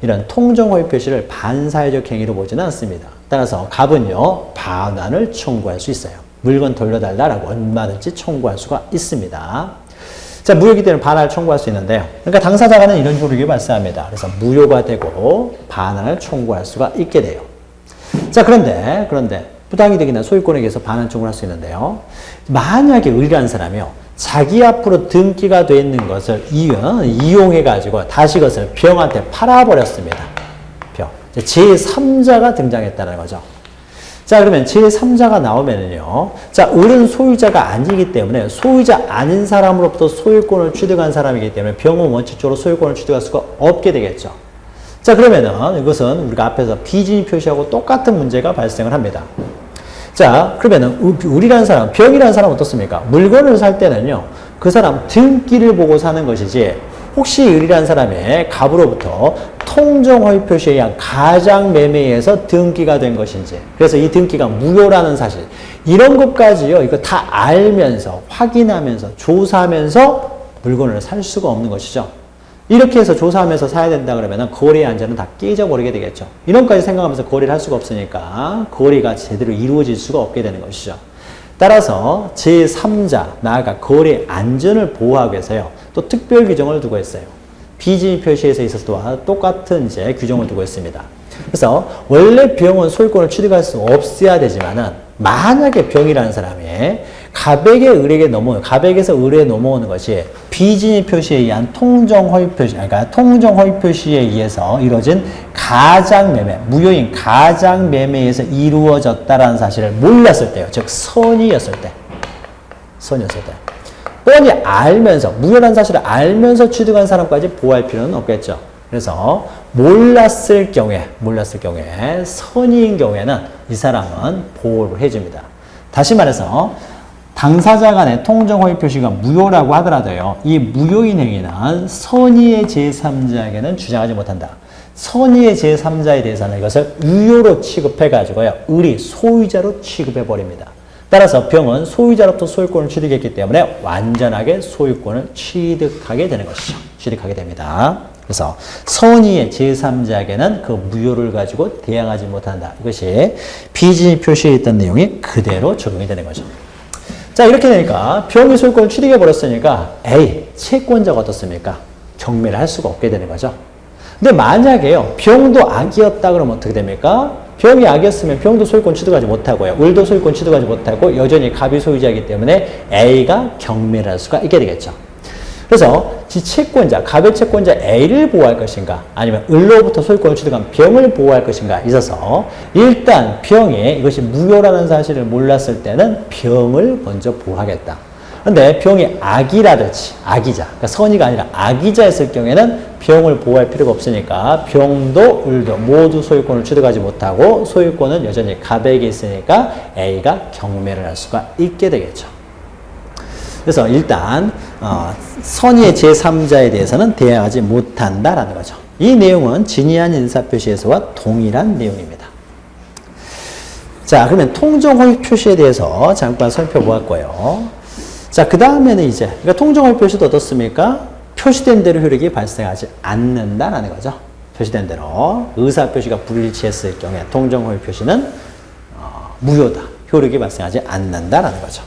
[SPEAKER 1] 이런 통정허위 표시를 반사회적 행위로 보지는 않습니다. 따라서 갑은요, 반환을 청구할 수 있어요. 물건 돌려달라고 얼마든지 청구할 수가 있습니다. 자, 무효이기 때문에 반환을 청구할 수 있는데요. 그러니까 당사자 간은 이런 조력이 발생합니다. 그래서 무효가 되고 반환을 청구할 수가 있게 돼요. 자, 그런데 부당이득이나 소유권에 의해서 반환 청구를 할 수 있는데요. 만약에 을이라는 사람이요, 자기 앞으로 등기가 돼 있는 것을 이용해가지고 다시 그것을 병한테 팔아버렸습니다. 병. 제3자가 등장했다는 거죠. 자, 그러면 제3자가 나오면은요. 자, 을은 소유자가 아니기 때문에 소유자 아닌 사람으로부터 소유권을 취득한 사람이기 때문에 병은 원칙적으로 소유권을 취득할 수가 없게 되겠죠. 자, 그러면은 이것은 우리가 앞에서 비진입 표시하고 똑같은 문제가 발생을 합니다. 자, 그러면은 을이라는 사람, 병이라는 사람은 어떻습니까? 물건을 살 때는요. 그 사람 등기를 보고 사는 것이지 혹시 을이라는 사람의 갑으로부터 통정허위 표시에 의한 가장매매에 의해서 등기가 된 것인지, 그래서 이 등기가 무효라는 사실, 이런 것까지요, 이거 다 알면서, 확인하면서, 조사하면서 물건을 살 수가 없는 것이죠. 이렇게 해서 조사하면서 사야 된다 그러면 거래의 안전은 다 깨져버리게 되겠죠. 이런 것까지 생각하면서 거래를 할 수가 없으니까 거래가 제대로 이루어질 수가 없게 되는 것이죠. 따라서 제3자, 나아가 거래 안전을 보호하기 위해서요, 또 특별 규정을 두고 있어요. 비진입 표시에 있어서도 똑같은 이제 규정을 두고 있습니다. 그래서 원래 병은 소유권을 취득할 수 없어야 되지만은 만약에 병이라는 사람이 갑에게서 을에 넘어오는 것이 비진입 표시에 의한 통정허위 표시, 그러니까 통정허위 표시에 의해서 이루어진 가장매매, 무효인 가장매매에서 이루어졌다라는 사실을 몰랐을 때요. 즉 선이었을 때. 뻔히 알면서, 무효라는 사실을 알면서 취득한 사람까지 보호할 필요는 없겠죠. 그래서 몰랐을 경우에 선의인 경우에는 이 사람은 보호를 해줍니다. 다시 말해서 당사자 간의 통정허위 표시가 무효라고 하더라도요, 이 무효인 행위는 선의의 제3자에게는 주장하지 못한다. 선의의 제3자에 대해서는 이것을 유효로 취급해가지고요, 을이 소유자로 취급해버립니다. 따라서 병은 소유자로부터 소유권을 취득했기 때문에 완전하게 소유권을 취득하게 되는 것이죠. 취득하게 됩니다. 그래서 선의의 제3자에게는 그 무효를 가지고 대항하지 못한다. 이것이 비진입 표시에 있던 내용이 그대로 적용이 되는 거죠. 자, 이렇게 되니까 병이 소유권을 취득해버렸으니까 A, 채권자가 어떻습니까? 경매를 할 수가 없게 되는 거죠. 근데 만약에요, 병도 악이었다 그러면 어떻게 됩니까? 병이 악이었으면 병도 소유권 취득하지 못하고요. 을도 소유권 취득하지 못하고 여전히 갑이 소유자이기 때문에 A가 경매를 할 수가 있게 되겠죠. 그래서 채권자, 갑의 채권자 A를 보호할 것인가 아니면 을로부터 소유권을 취득한 병을 보호할 것인가 있어서 일단 병이 이것이 무효라는 사실을 몰랐을 때는 병을 먼저 보호하겠다. 근데 병이 악이라든지 악이자, 그러니까 선의가 아니라 악이자였을 경우에는 병을 보호할 필요가 없으니까 병도 을도 모두 소유권을 취득하지 못하고 소유권은 여전히 갑에게 있으니까 A가 경매를 할 수가 있게 되겠죠. 그래서 일단 선의의 제3자에 대해서는 대항하지 못한다라는 거죠. 이 내용은 진의한 인사표시에서와 동일한 내용입니다. 자, 그러면 통정허위 표시에 대해서 잠깐 살펴보았고요. 자, 그 다음에는 이제 그러니까 통정허위 표시도 어떻습니까? 표시된 대로 효력이 발생하지 않는다라는 거죠. 표시된 대로 의사표시가 불일치했을 경우에 통정허위 표시는 무효다. 효력이 발생하지 않는다라는 거죠.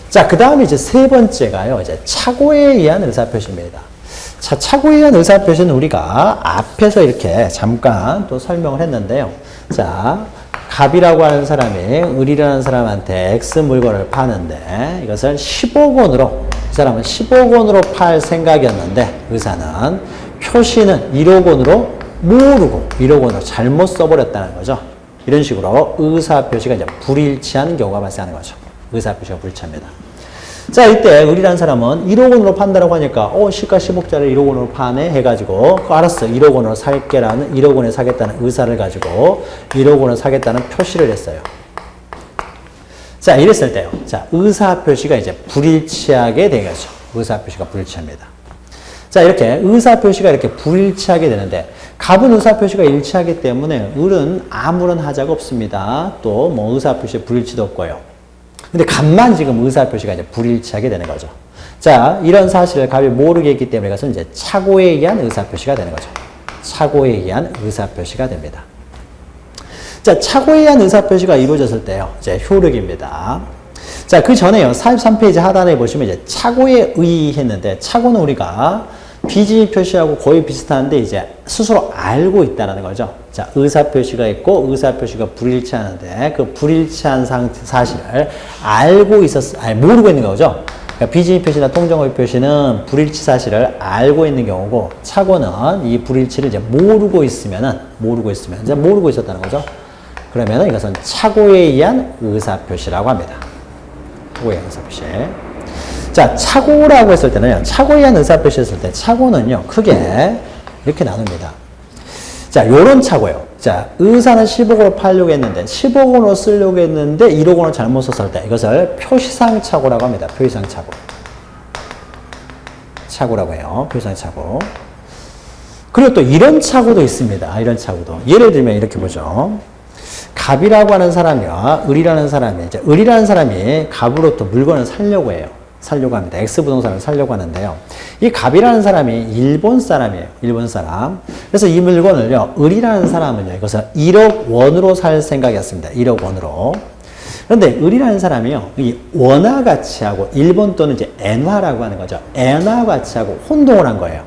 [SPEAKER 1] 자, 그 다음에 이제 세 번째가요, 이제 착오에 의한 의사표시입니다. 자, 착오에 의한 의사표시는 우리가 앞에서 이렇게 잠깐 또 설명을 했는데요. 자, 갑이라고 하는 사람이 을이라는 사람한테 X 물건을 파는데 이것을 10억 원으로, 이 사람은 10억 원으로 팔 생각이었는데 의사는 표시는 1억 원으로 모르고 1억 원으로 잘못 써버렸다는 거죠. 이런 식으로 의사표시가 이제 불일치하는 경우가 발생하는 거죠. 의사표시가 불일치합니다. 자, 이때 을이라는 사람은 1억 원으로 판다라고 하니까 시가 10억짜리 1억 원으로 파네 해가지고 알았어 1억 원으로 살게라는 1억 원에 사겠다는 의사를 가지고 1억 원을 사겠다는 표시를 했어요. 자, 이랬을 때요. 자, 의사표시가 이제 불일치하게 되겠죠. 의사표시가 불일치합니다. 자, 이렇게 의사표시가 이렇게 불일치하게 되는데 갑은 의사표시가 일치하기 때문에 을은 아무런 하자가 없습니다. 또 뭐 의사표시 불일치도 없고요. 근데 갑만 지금 의사표시가 이제 불일치하게 되는 거죠. 자, 이런 사실을 갑이 모르게 했기 때문에 이것은 이제 착오에 의한 의사표시가 되는 거죠. 착오에 의한 의사표시가 됩니다. 자, 착오에 의한 의사표시가 이루어졌을 때요, 이제 효력입니다. 자, 그 전에요, 43페이지 하단에 보시면 이제 착오에 의했는데, 착오는 우리가 비진입 표시하고 거의 비슷한데 이제 스스로 알고 있다는 거죠. 자, 의사표시가 있고 의사표시가 불일치하는데 그 불일치한 사실을 알고 모르고 있는 거죠. 그러니까 비진입 표시나 통정허위 표시는 불일치 사실을 알고 있는 경우고 착오는 이 불일치를 이제 모르고 있으면 이제 모르고 있었다는 거죠. 그러면 이것은 착오에 의한 의사표시라고 합니다. 착오에 의한 의사표시. 자, 착오라고 했을 때는요, 착오에 의한 의사표시 했을 때, 착오는요, 크게 이렇게 나눕니다. 자, 요런 착오예요. 자, 의사는 10억으로 팔려고 했는데, 10억 원으로 쓰려고 했는데, 1억 원을 잘못 썼을 때, 이것을 표시상 착오라고 합니다. 표시상 착오. 착오라고 해요. 표시상 착오. 그리고 또 이런 착오도 있습니다. 이런 착오도. 예를 들면 이렇게 보죠. 갑이라고 하는 사람이와 을이라는 사람이, 이제 을이라는 사람이 갑으로부터 물건을 사려고 해요. 살려고 합니다. X부동산을 살려고 하는데요. 이 갑이라는 사람이 일본 사람이에요. 일본 사람. 그래서 이 물건을요, 을이라는 사람은요, 이것을 1억 원으로 살 생각이었습니다. 1억 원으로. 그런데 을이라는 사람이요, 이 원화 가치하고 일본 또는 이제 엔화라고 하는 거죠. 엔화 가치하고 혼동을 한 거예요.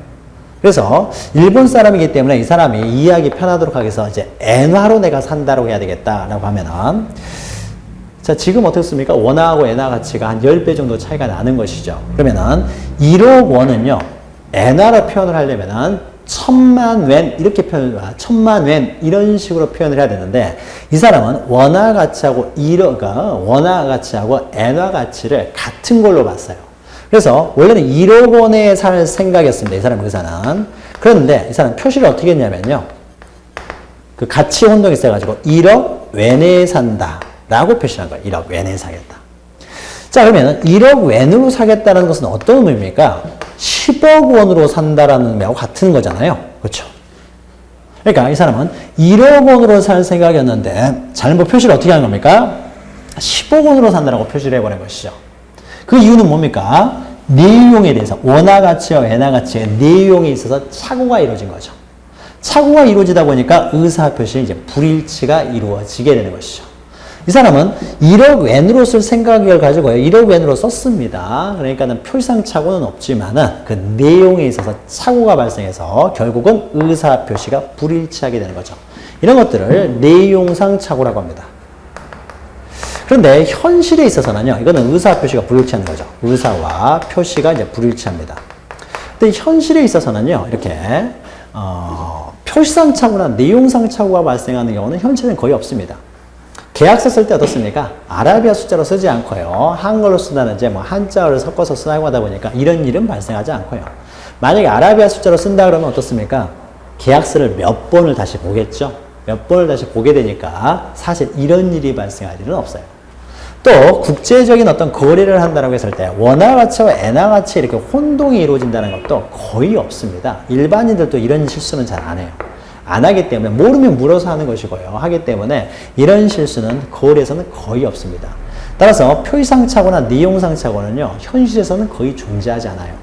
[SPEAKER 1] 그래서 일본 사람이기 때문에 이 사람이 이해하기 편하도록 하기 위해서 이제 엔화로 내가 산다고 해야 되겠다라고 하면은 자, 지금 어떻습니까? 원화하고 엔화 가치가 한 10배 정도 차이가 나는 것이죠. 그러면은 1억 원은요, 엔화로 표현을 하려면은 1000만 웬 이렇게 표현을 1000만 웬 이런 식으로 표현을 해야 되는데 이 사람은 원화 가치하고 1억가 원화 가치하고 엔화 가치를 같은 걸로 봤어요. 그래서 원래는 1억 원에 살 생각이었습니다. 이 사람 의사는. 그런데 이 사람 표시를 어떻게 했냐면요. 그 가치 혼동이 있어가지고 1억 웬에 산다. 라고 표시한 거예요. 1억 웬에 사겠다. 자, 그러면 1억 웬으로 사겠다는 것은 어떤 의미입니까? 10억 원으로 산다라는 의미하고 같은 거잖아요. 그렇죠? 그러니까 이 사람은 1억 원으로 살 생각이었는데 잘못 표시를 어떻게 한 겁니까? 10억 원으로 산다라고 표시를 해버린 것이죠. 그 이유는 뭡니까? 내용에 대해서 원화 가치와 엔화 가치의 내용에 있어서 착오가 이루어진 거죠. 착오가 이루어지다 보니까 의사 표시는 이제 불일치가 이루어지게 되는 것이죠. 이 사람은 1억 엔으로 쓸 생각을 가지고 1억 엔으로 썼습니다. 그러니까는 표시상 착오는 없지만은 그 내용에 있어서 착오가 발생해서 결국은 의사 표시가 불일치하게 되는 거죠. 이런 것들을 내용상 착오라고 합니다. 그런데 현실에 있어서는요, 이거는 의사 표시가 불일치하는 거죠. 의사와 표시가 이제 불일치합니다. 근데 현실에 있어서는요, 이렇게 표시상 착오나 내용상 착오가 발생하는 경우는 현실은 거의 없습니다. 계약서 쓸 때 어떻습니까? 아라비아 숫자로 쓰지 않고요. 한글로 쓴다든지 뭐 한자어를 섞어서 사용하다 보니까 이런 일은 발생하지 않고요. 만약에 아라비아 숫자로 쓴다 그러면 어떻습니까? 계약서를 몇 번을 다시 보겠죠? 몇 번을 다시 보게 되니까 사실 이런 일이 발생할 일은 없어요. 또 국제적인 어떤 거래를 한다고 했을 때 원화 가치와 엔화 가치 이렇게 혼동이 이루어진다는 것도 거의 없습니다. 일반인들도 이런 실수는 잘 안 해요. 안 하기 때문에 모르면 물어서 하는 것이고요. 하기 때문에 이런 실수는 거래에서는 거의 없습니다. 따라서 표시상 착오나 내용상 착오는요. 현실에서는 거의 존재하지 않아요.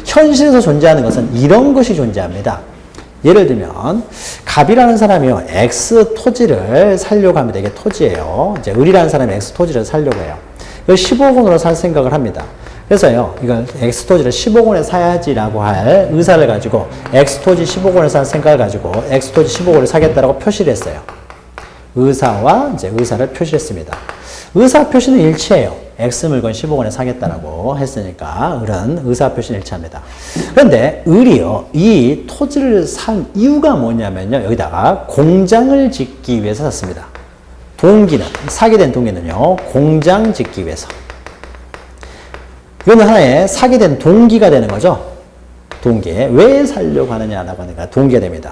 [SPEAKER 1] 현실에서 존재하는 것은 이런 것이 존재합니다. 예를 들면 갑이라는 사람이요. X 토지를 살려고 합니다. 이게 토지예요. 이제 을이라는 사람이 X 토지를 살려고 해요. 이걸 15억 원으로 살 생각을 합니다. 그래서요, 이걸 X토지를 10억 원에 사야지라고 할 의사를 가지고 X토지 10억 원에 살 생각을 가지고 X토지 10억 원을 사겠다라고 표시를 했어요. 의사와 이제 의사를 표시를 했습니다. 의사 표시는 일치해요. X 물건 10억 원에 사겠다라고 했으니까 을은 의사 표시는 일치합니다. 그런데 을이요, 이 토지를 산 이유가 뭐냐면요, 여기다가 공장을 짓기 위해서 샀습니다. 동기는, 사게 된 동기는요, 공장 짓기 위해서. 이거는 하나의 사게 된 동기가 되는 거죠. 동기. 왜 살려고 하느냐라고 하니까 동기가 됩니다.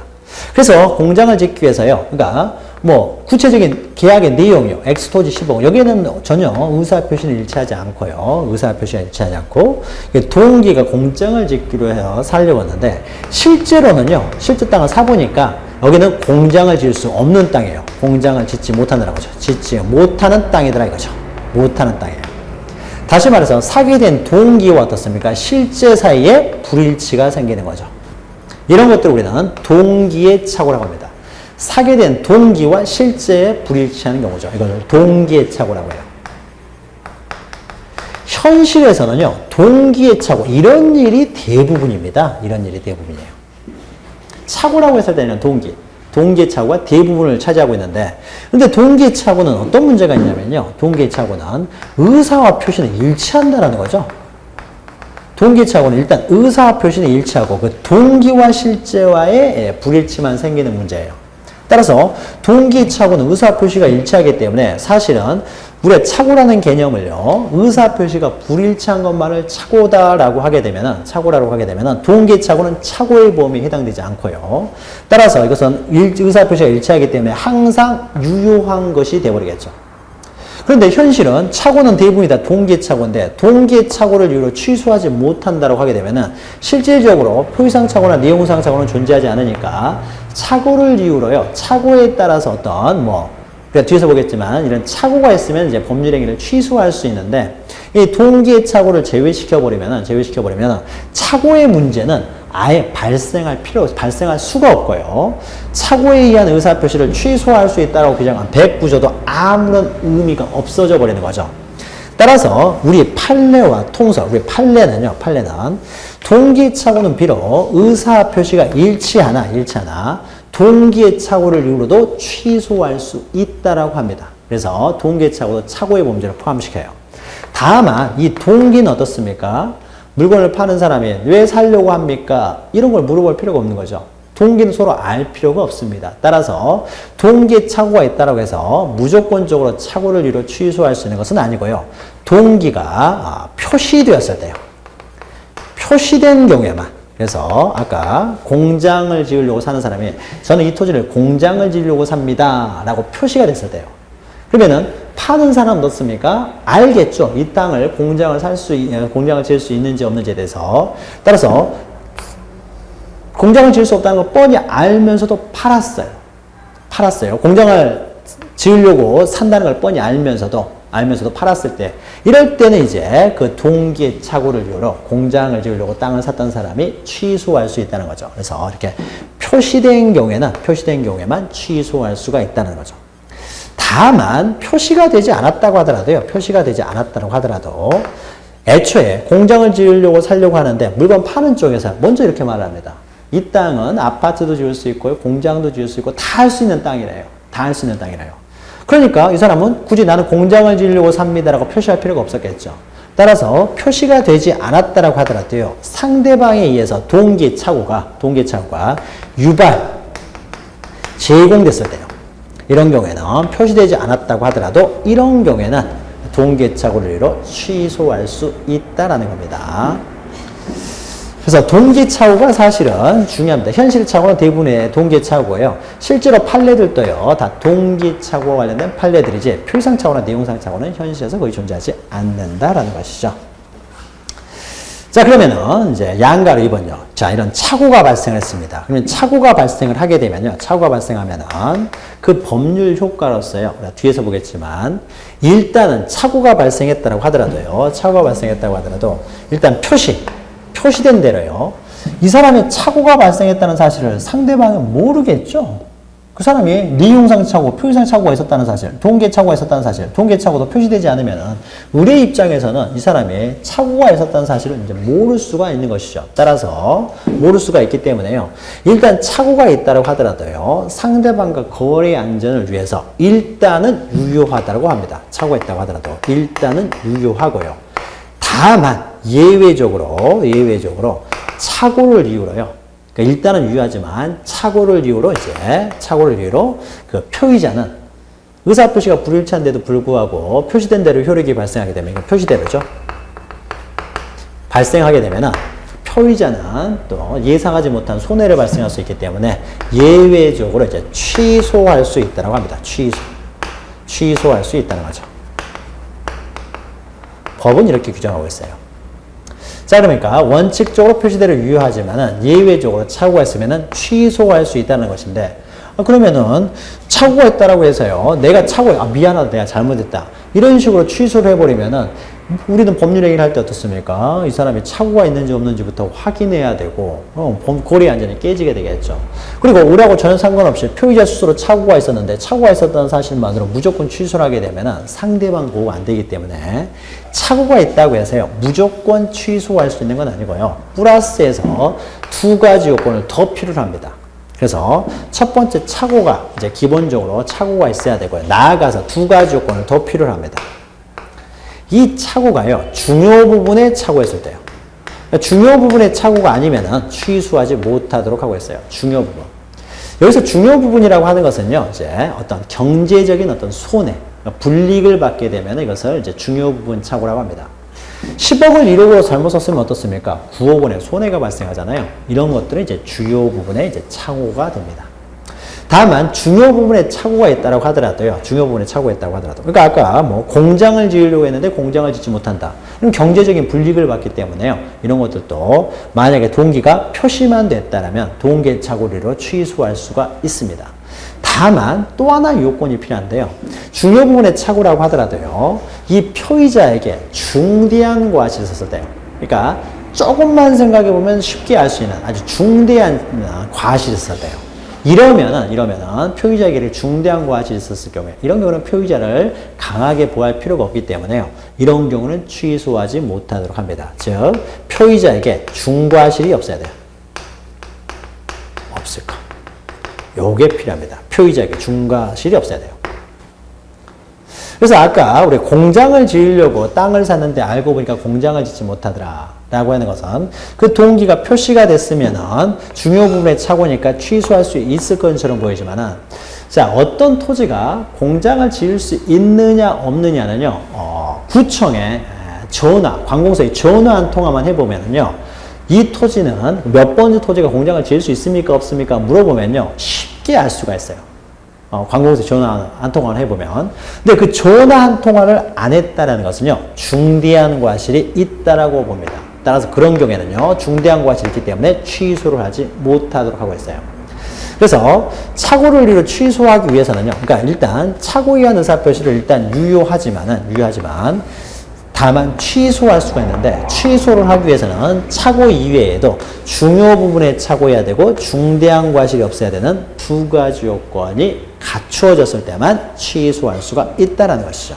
[SPEAKER 1] 그래서 공장을 짓기 위해서요. 그러니까 뭐 구체적인 계약의 내용이요. X토지 10억. 여기에는 전혀 의사 표시는 일치하지 않고요. 의사 표시가 일치하지 않고 동기가 공장을 짓기로 해서 살려고 했는데 실제로는요. 실제 땅을 사보니까 여기는 공장을 지을 수 없는 땅이에요. 공장을 짓지 못하느라고 하죠. 짓지 못하는 땅이더라 이거죠. 못하는 땅이에요. 다시 말해서 사게 된 동기와 어떻습니까? 실제 사이에 불일치가 생기는 거죠. 이런 것들을 우리는 동기의 착오라고 합니다. 사게 된 동기와 실제에 불일치하는 경우죠. 이걸 동기의 착오라고 해요. 현실에서는요, 동기의 착오, 이런 일이 대부분입니다. 이런 일이 대부분이에요. 착오라고 했을 때는 동기의 착오가 대부분을 차지하고 있는데, 근데 동기의 착오는 어떤 문제가 있냐면요. 동기의 착오는 의사와 표시는 일치한다는 거죠. 동기의 착오는 일단 의사와 표시는 일치하고 그 동기와 실제와의 불일치만 생기는 문제예요. 따라서 동기의 착오는 의사 표시가 일치하기 때문에 사실은 우리가 착오라는 개념을요, 의사 표시가 불일치한 것만을 착오다라고 하게 되면은, 착오라고 하게 되면은, 동기의 착오는 착오의 범위에 해당되지 않고요. 따라서 이것은 의사 표시가 일치하기 때문에 항상 유효한 것이 되어버리겠죠. 그런데 현실은 착오는 대부분이 다 동기의 착오인데, 동기의 착오를 이유로 취소하지 못한다고 하게 되면은, 실질적으로 표시상 착오나 내용상 착오는 존재하지 않으니까, 착오를 이유로요, 착오에 따라서 어떤 그러니까 뒤에서 보겠지만 이런 착오가 있으면 이제 법률 행위를 취소할 수 있는데 이 동기의 착오를 제외시켜버리면 착오의 문제는 아예 발생할 수가 없고요. 착오에 의한 의사표시를 취소할 수 있다고 규정한 백구조도 아무런 의미가 없어져 버리는 거죠. 따라서 우리 판례와 통설, 우리 판례는 동기의 착오는 비록 의사표시가 일치하나 동기의 착오를 이유로도 취소할 수 있다라고 합니다. 그래서 동기의 착오도 착오의 범죄를 포함시켜요. 다만 이 동기는 어떻습니까? 물건을 파는 사람이 왜 사려고 합니까? 이런 걸 물어볼 필요가 없는 거죠. 동기는 서로 알 필요가 없습니다. 따라서 동기의 착오가 있다고 해서 무조건적으로 착오를 이유로 취소할 수 있는 것은 아니고요. 동기가 표시되었을 때요. 표시된 경우에만. 그래서 아까 공장을 지으려고 사는 사람이 저는 이 토지를 공장을 지으려고 삽니다 라고 표시가 됐을 때요. 그러면은 파는 사람은 어떻습니까? 알겠죠. 이 땅을 공장을 지을 수 있는지 없는지에 대해서. 따라서 공장을 지을 수 없다는 걸 뻔히 알면서도 팔았어요. 공장을 지으려고 산다는 걸 뻔히 알면서도 알면서도 팔았을 때 이럴 때는 이제 그 동기착오를 이유로 공장을 지으려고 땅을 샀던 사람이 취소할 수 있다는 거죠. 그래서 이렇게 표시된 경우에만 취소할 수가 있다는 거죠. 다만 표시가 되지 않았다고 하더라도 애초에 공장을 지으려고 살려고 하는데 물건 파는 쪽에서 먼저 이렇게 말을 합니다. 이 땅은 아파트도 지을 수 있고요, 공장도 지을 수 있고 다 할 수 있는 땅이래요. 그러니까 이 사람은 굳이 나는 공장을 지으려고 삽니다라고 표시할 필요가 없었겠죠. 따라서 표시가 되지 않았다라고 하더라도요, 상대방에 의해서 동기착오가 제공됐을 때요. 이런 경우에는 표시되지 않았다고 하더라도 이런 경우에는 동기착오를 이유로 취소할 수 있다라는 겁니다. 그래서 동기착오가 사실은 중요합니다. 현실착오는 대부분의 동기착오예요. 실제로 판례들도요, 다 동기착오와 관련된 판례들이지 표상착오나 내용상착오는 현실에서 거의 존재하지 않는다라는 것이죠. 자, 그러면은 이제 양가로 2번요. 자, 이런 착오가 발생했습니다. 그러면 착오가 발생을 하게 되면요. 착오가 발생하면은 그 법률 효과로서요. 뒤에서 보겠지만 일단은 착오가 발생했다고 하더라도 일단 표시된 대로요. 이 사람의 착오가 발생했다는 사실을 상대방은 모르겠죠. 그 사람이 내용상 착오, 표시상 착오가 있었다는 사실, 동기착오가 있었다는 사실, 동기착오도 표시되지 않으면 우리 입장에서는 이 사람이 착오가 있었다는 사실을 이제 모를 수가 있는 것이죠. 따라서 모를 수가 있기 때문에요. 일단 착오가 있다고 하더라도요. 상대방과 거래 안전을 위해서 일단은 유효하다고 합니다. 착오가 있다고 하더라도 일단은 유효하고요. 다만 예외적으로 착오를 이유로요. 그러니까 일단은 유효하지만 착오를 이유로 그 표의자는 의사표시가 불일치한데도 불구하고 표시된 대로 효력이 발생하게 되면 이건 표시대로죠. 발생하게 되면은 표의자는 또 예상하지 못한 손해를 발생할 수 있기 때문에 예외적으로 이제 취소할 수 있다고 합니다. 취소할 수 있다는 거죠. 법은 이렇게 규정하고 있어요. 자, 그러니까 원칙적으로 표시대로 유효하지만은 예외적으로 착오가 있으면은 취소할 수 있다는 것인데, 그러면은 착오가 있다라고 해서요, 내가 미안하다, 내가 잘못했다, 이런 식으로 취소를 해버리면은 우리는 법률 얘기를 할 때 어떻습니까? 이 사람이 착오가 있는지 없는지부터 확인해야 되고 거래 안전이 깨지게 되겠죠. 그리고 우리하고 전혀 상관없이 표의자 스스로 착오가 있었는데 착오가 있었다는 사실만으로 무조건 취소를 하게 되면 상대방 보호가 안 되기 때문에 착오가 있다고 해서요, 무조건 취소할 수 있는 건 아니고요. 플러스해서 두 가지 요건을 더 필요로 합니다. 그래서 첫 번째 착오가 이제 기본적으로 착오가 있어야 되고요. 나아가서 두 가지 요건을 더 필요로 합니다. 이 착오가요, 중요 부분에 착오했을 때요. 중요 부분의 착오가 아니면은 취소하지 못하도록 하고 있어요. 중요 부분. 여기서 중요 부분이라고 하는 것은요, 이제 어떤 경제적인 어떤 손해, 불이익을 받게 되면 이것을 이제 중요 부분 착오라고 합니다. 10억을 1억으로 잘못 썼으면 어떻습니까? 9억 원의 손해가 발생하잖아요. 이런 것들은 이제 주요 부분에 이제 착오가 됩니다. 다만 중요 부분에 착오가 있다고 하더라도요. 그러니까 아까 뭐 공장을 지으려고 했는데 공장을 짓지 못한다. 이런 경제적인 불이익을 받기 때문에요. 이런 것들도 만약에 동기가 표시만 됐다라면 동기 착오로 취소할 수가 있습니다. 다만 또 하나 요건이 필요한데요. 중요 부분의 착오라고 하더라도요. 이 표의자에게 중대한 과실을 썼을 때요. 그러니까 조금만 생각해 보면 쉽게 알 수 있는 아주 중대한 과실을 썼을 때요. 이러면은 표의자에게 중대한 과실이 있었을 경우에 이런 경우는 표의자를 강하게 보호할 필요가 없기 때문에요. 이런 경우는 취소하지 못하도록 합니다. 즉 표의자에게 중과실이 없어야 돼요. 없을 거. 요게 필요합니다. 표의자에게 중과실이 없어야 돼요. 그래서 아까 우리 공장을 지으려고 땅을 샀는데 알고 보니까 공장을 짓지 못하더라 라고 하는 것은 그 동기가 표시가 됐으면은 중요 부분의 착오니까 취소할 수 있을 것처럼 보이지만은, 자, 어떤 토지가 공장을 지을 수 있느냐 없느냐는요, 구청에 관공서에 전화 한 통화만 해보면은요, 이 토지는 몇 번째 토지가 공장을 지을 수 있습니까 없습니까 물어보면요, 쉽게 알 수가 있어요. 관공서에 전화 한 통화를 해보면. 근데 그 전화 한 통화를 안 했다라는 것은요, 중대한 과실이 있다라고 봅니다. 따라서 그런 경우에는요, 중대한 과실이 있기 때문에 취소를 하지 못하도록 하고 있어요. 그래서 착오를 이루 취소하기 위해서는요. 그러니까 일단 착오에 의한 의사표시를 일단 유효하지만 다만 취소할 수가 있는데 취소를 하기 위해서는 착오 이외에도 중요 부분에 착오해야 되고 중대한 과실이 없어야 되는 두 가지 요건이 갖추어졌을 때만 취소할 수가 있다는 것이죠.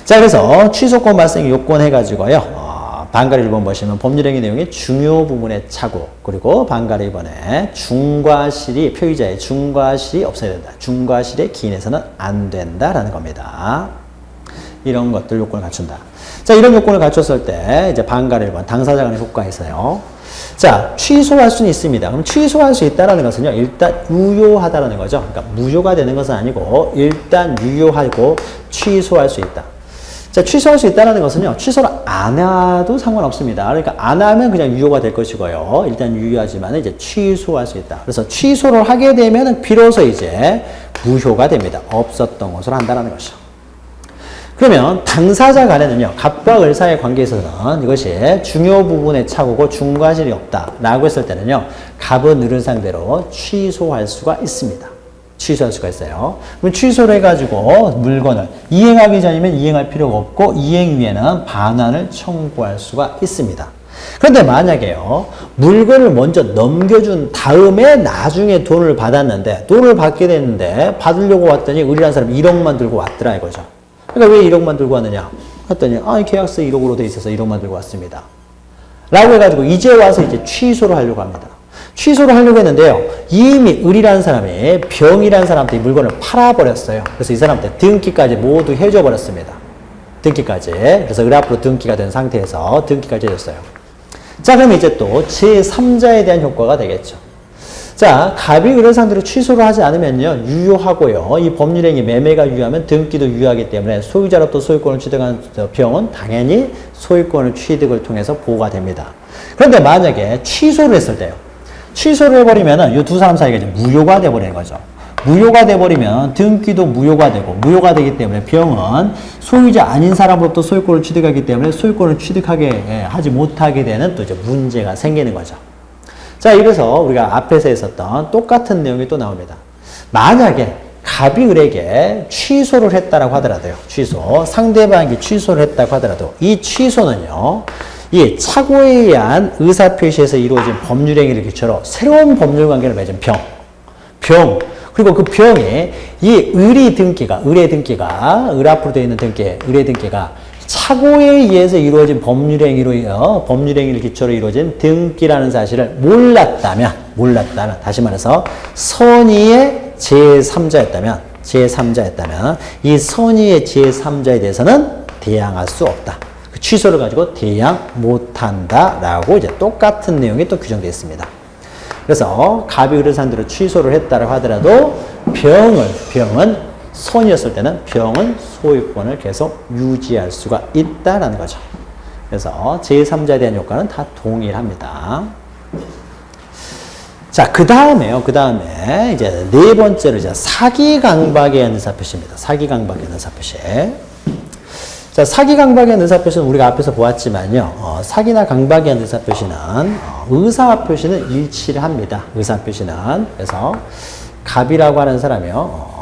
[SPEAKER 1] 자, 그래서 취소권 발생 요건 해가지고요. 반가리 1번 보시면 법률행위 내용의 중요 부분의 착오, 그리고 반가리 2번에 중과실이, 표의자의 중과실이 없어야 된다. 중과실의 기인해서는 안 된다라는 겁니다. 이런 것들 요건을 갖춘다. 자, 이런 요건을 갖췄을 때 이제 반가리 1번 당사자 간의 효과가 있어요. 자, 취소할 수는 있습니다. 그럼 취소할 수 있다는 것은요, 일단 유효하다라는 거죠. 그러니까 무효가 되는 것은 아니고 일단 유효하고 취소할 수 있다. 자, 취소할 수 있다는 것은요, 취소를 안 해도 상관없습니다. 그러니까 안 하면 그냥 유효가 될 것이고요. 일단 유효하지만 이제 취소할 수 있다. 그래서 취소를 하게 되면 비로소 이제 무효가 됩니다. 없었던 것으로 한다는 것이죠. 그러면 당사자 간에는요, 갑과 을사의 관계에 있어서는 이것이 중요 부분의 착오고 중과실이 없다라고 했을 때는요, 갑은 을을 상대로 취소할 수가 있습니다. 취소할 수가 있어요. 그럼 취소를 해가지고 물건을 이행하기 전이면 이행할 필요가 없고 이행 후에는 반환을 청구할 수가 있습니다. 그런데 만약에요, 물건을 먼저 넘겨준 다음에 나중에 돈을 받았는데, 돈을 받게 됐는데 받으려고 왔더니 을이라는 사람이 1억만 들고 왔더라 이거죠. 그러니까 왜 1억만 들고 왔느냐 했더니 계약서 1억으로 돼 있어서 1억만 들고 왔습니다 라고 해가지고 이제 와서 이제 취소를 하려고 합니다. 취소를 하려고 했는데요, 이미 을이라는 사람이 병이라는 사람한테 이 물건을 팔아버렸어요. 그래서 이 사람한테 등기까지 모두 해줘 버렸습니다. 등기까지. 그래서 을 앞으로 등기가 된 상태에서 등기까지 해줬어요. 자, 그럼 이제 또 제3자에 대한 효과가 되겠죠. 자, 갑이 을을 상대로 취소를 하지 않으면요, 유효하고요. 이 법률행위 매매가 유효하면 등기도 유효하기 때문에 소유자로부터 소유권을 취득한 병은 당연히 소유권을 취득을 통해서 보호가 됩니다. 그런데 만약에 취소를 했을 때요, 취소를 해버리면 이 두 사람 사이가 이제 무효가 돼버리는 거죠. 무효가 돼버리면 등기도 무효가 되고, 무효가 되기 때문에 병은 소유자 아닌 사람으로부터 소유권을 취득하기 때문에 소유권을 취득하게 하지 못하게 되는 또 이제 문제가 생기는 거죠. 자, 이래서 우리가 앞에서 했었던 똑같은 내용이 또 나옵니다. 만약에 갑이 을에게 취소를 했다라고 하더라도요, 취소, 상대방이 취소를 했다고 하더라도 이 취소는요, 이 착오에 의한 의사표시에서 이루어진 법률행위를 기초로 새로운 법률관계를 맺은 병, 그리고 그 병이 이 을의 등기가, 을 앞으로 되어 있는 을의 등기가 착오에 의해서 이루어진 법률행위를 기초로 이루어진 등기라는 사실을 몰랐다면, 다시 말해서 선의의 제3자였다면, 이 선의의 제3자에 대해서는 대항할 수 없다. 그 취소를 가지고 대항 못한다라고 이제 똑같은 내용이 또 규정되어 있습니다. 그래서 갑이 을을 상대로 취소를 했다고 하더라도 병은 선이었을 때는 병은 소유권을 계속 유지할 수가 있다라는 거죠. 그래서 제3자에 대한 효과는 다 동일합니다. 자, 그 다음에 이제 네 번째로 이제 사기 강박에 의한 의사표시입니다. 사기 강박에 의한 의사표시. 자, 사기 강박에 의한 의사표시는 우리가 앞에서 보았지만요, 사기나 강박에 의한 의사표시는 의사표시는 일치를 합니다. 의사표시는. 그래서 갑이라고 하는 사람이요,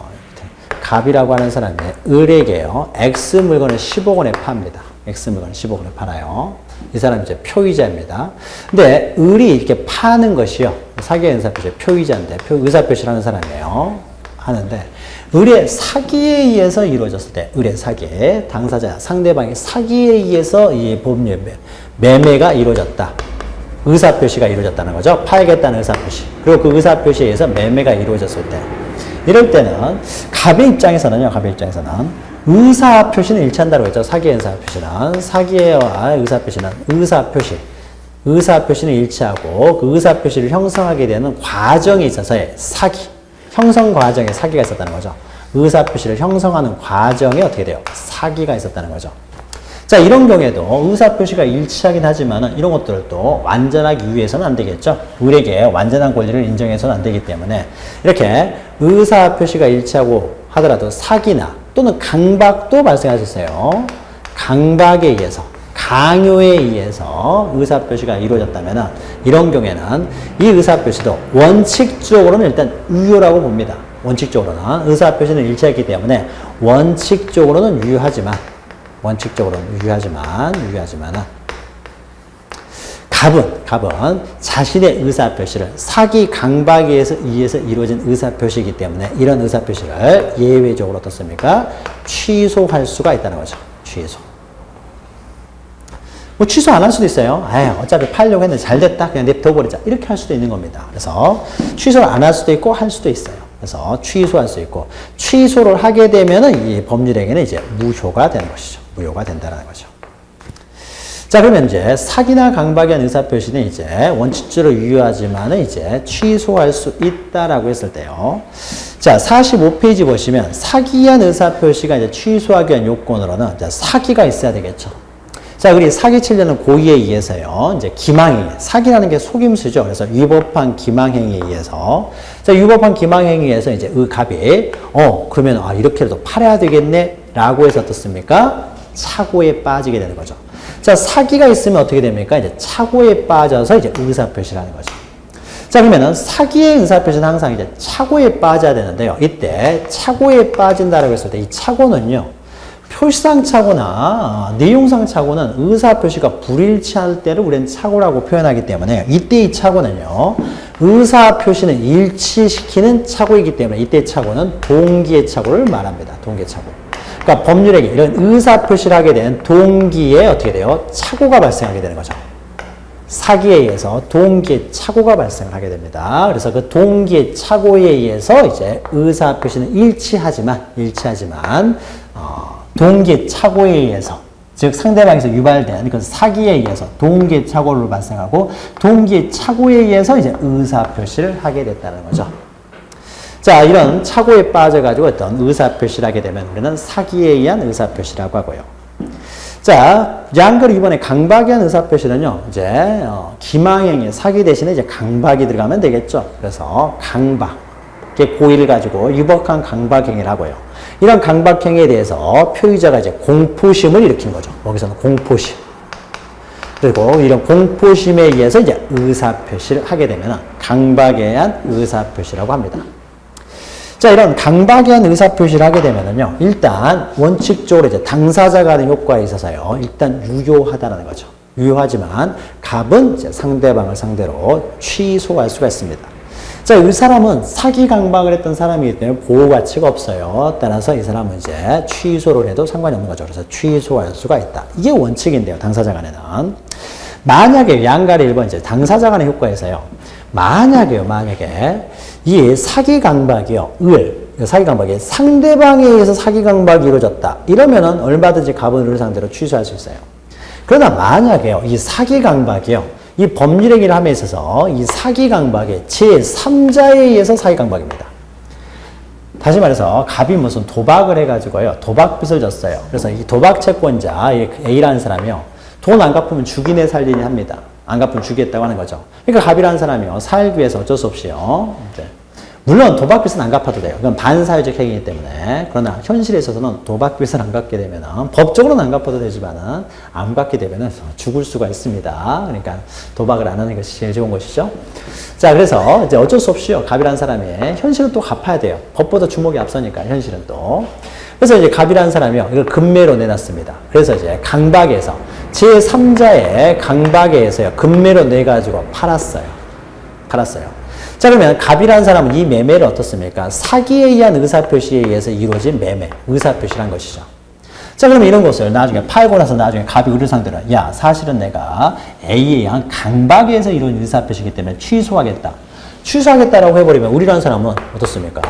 [SPEAKER 1] 을에게요, X 물건을 10억 원에 팝니다. X 물건을 10억 원에 팔아요. 이 사람이 이제 표의자입니다. 근데 을이 이렇게 파는 것이요, 사기의 의사표시, 표의자인데, 의사표시를 하는 사람이에요. 하는데, 을의 사기에 의해서 이루어졌을 때, 을의 사기, 당사자, 상대방의 사기에 의해서 이 법률 매매가 이루어졌다. 의사표시가 이루어졌다는 거죠. 팔겠다는 의사표시. 그리고 그 의사표시에 의해서 매매가 이루어졌을 때, 이럴 때는 갑의 입장에서는 의사표시는 일치한다고 했죠. 사기의 의사표시는. 사기의 의사표시는 의사표시는 일치하고 그 의사표시를 형성하게 되는 과정에 있어서의 사기, 형성 과정에 사기가 있었다는 거죠. 의사표시를 형성하는 과정에 어떻게 돼요? 사기가 있었다는 거죠. 자, 이런 경우에도 의사표시가 일치하긴 하지만 이런 것들을 또 완전하기 위해서는 안 되겠죠. 을에게 완전한 권리를 인정해서는 안 되기 때문에 이렇게 의사표시가 일치하고 하더라도 사기나 또는 강박도 발생할 수 있어요. 강박에 강요에 의해서 의사표시가 이루어졌다면 이런 경우에는 이 의사표시도 원칙적으로는 일단 유효라고 봅니다. 원칙적으로는 의사표시는 일치했기 때문에 원칙적으로는 유효하지만 갑은 자신의 의사표시를 사기 강박에 의해서 이루어진 의사표시이기 때문에 이런 의사표시를 예외적으로 어떻습니까? 취소할 수가 있다는 거죠. 취소. 뭐 취소 안 할 수도 있어요. 어차피 팔려고 했는데 잘 됐다. 그냥 냅둬버리자. 이렇게 할 수도 있는 겁니다. 그래서 취소를 안 할 수도 있고 할 수도 있어요. 그래서 취소할 수 있고 취소를 하게 되면은 이 법률에게는 이제 무효가 되는 것이죠. 무효가 된다는 거죠. 자, 그러면 이제 사기나 강박에 대한 의사표시는 이제 원칙적으로 유효하지만은 이제 취소할 수 있다라고 했을 때요. 자, 45페이지 보시면 사기에 대한 의사표시가 이제 취소하기 위한 요건으로는 이제 사기가 있어야 되겠죠. 자, 우리 사기치려는 고의에 의해서요. 이제 기망행위. 사기라는 게 속임수죠. 그래서 위법한 기망행위에 의해서. 자, 위법한 기망행위에 의해서 이제 갑이, 그러면, 이렇게라도 팔아야 되겠네. 라고 해서 어떻습니까? 착오에 빠지게 되는 거죠. 자, 사기가 있으면 어떻게 됩니까? 이제 착오에 빠져서 이제 의사표시를 하는 거죠. 자, 그러면은 사기의 의사표시는 항상 이제 착오에 빠져야 되는데요. 이때 착오에 빠진다라고 했을 때 이 착오는요. 표시상 착오나 내용상 착오는 의사표시가 불일치할 때를 우리는 착오라고 표현하기 때문에 이때 이 착오는요. 의사표시는 일치시키는 착오이기 때문에 이때 착오는 동기의 착오를 말합니다. 동기의 착오. 그러니까 법률에게 이런 의사표시를 하게 된 동기에 어떻게 돼요? 착오가 발생하게 되는 거죠. 사기에 의해서 동기의 착오가 발생을 하게 됩니다. 그래서 그 동기의 착오에 의해서 이제 의사표시는 일치하지만 동기의 착오에 의해서 즉 상대방에서 유발된 그 사기에 의해서 동기의 착오를 발생하고 동기의 착오에 의해서 이제 의사표시를 하게 됐다는 거죠. 자, 이런 착오에 빠져가지고 어떤 의사표시를 하게 되면 우리는 사기에 의한 의사표시라고 하고요. 자, 양글 이번에 강박에 의한 의사표시는요, 이제, 기망행위, 사기 대신에 이제 강박이 들어가면 되겠죠. 그래서 강박, 고의를 가지고 유복한 강박행위를 하고요. 이런 강박행위에 대해서 표의자가 이제 공포심을 일으킨 거죠. 여기서는 공포심. 그리고 이런 공포심에 의해서 이제 의사표시를 하게 되면 강박에 의한 의사표시라고 합니다. 자, 이런 강박에 의한 의사표시를 하게 되면은요, 일단 원칙적으로 이제 당사자가 하는 효과에 있어서요, 일단 유효하다는 거죠. 유효하지만 갑은 이제 상대방을 상대로 취소할 수가 있습니다. 자, 이 사람은 사기 강박을 했던 사람이기 때문에 보호 가치가 없어요. 따라서 이 사람은 이제 취소를 해도 상관이 없는 거죠. 그래서 취소할 수가 있다. 이게 원칙인데요, 당사자 간에는. 만약에 양가리 1번 이제 당사자 간의 효과에서요, 만약에 이 사기 강박이요, 사기 강박이 상대방에 의해서 사기 강박이 이루어졌다. 이러면은 얼마든지 갑은 을을 상대로 취소할 수 있어요. 그러나 만약에요, 이 사기 강박이요, 이 법률행위를 함에 있어서 이 사기 강박이 제3자에 의해서 사기 강박입니다. 다시 말해서 갑이 무슨 도박을 해가지고요, 도박빚을 졌어요. 그래서 이 도박 채권자 A라는 사람이요, 돈 안 갚으면 죽이네 살리니 합니다. 안 갚으면 죽이겠다고 하는 거죠. 그러니까 갑이라는 사람이요, 살기 위해서 어쩔 수 없이요, 이제 물론 도박빚은 안 갚아도 돼요. 그건 반사회적 행위이기 때문에. 그러나 현실에 있어서는 도박빚을 안 갚게 되면은, 법적으로는 안 갚아도 되지만은, 안 갚게 되면은 죽을 수가 있습니다. 그러니까 도박을 안 하는 것이 제일 좋은 것이죠. 자, 그래서 이제 어쩔 수 없이요, 갑이라는 사람이 현실은 또 갚아야 돼요. 법보다 주목이 앞서니까 현실은 또. 그래서 이제 갑이라는 사람이요, 이걸 금매로 내놨습니다. 그래서 이제 강박에서, 제3자의 강박에 의해서요, 금매로 내가지고 팔았어요. 자, 그러면 갑이라는 사람은 이 매매를 어떻습니까? 사기에 의한 의사표시에 의해서 이루어진 매매, 의사표시란 것이죠. 자, 그러면 이런 것을 나중에 팔고 나서 나중에 갑이 을을 상대로, 야, 사실은 내가 A에 의한 강박에 의해서 이루어진 의사표시이기 때문에 취소하겠다라고 해버리면 우리라는 사람은 어떻습니까?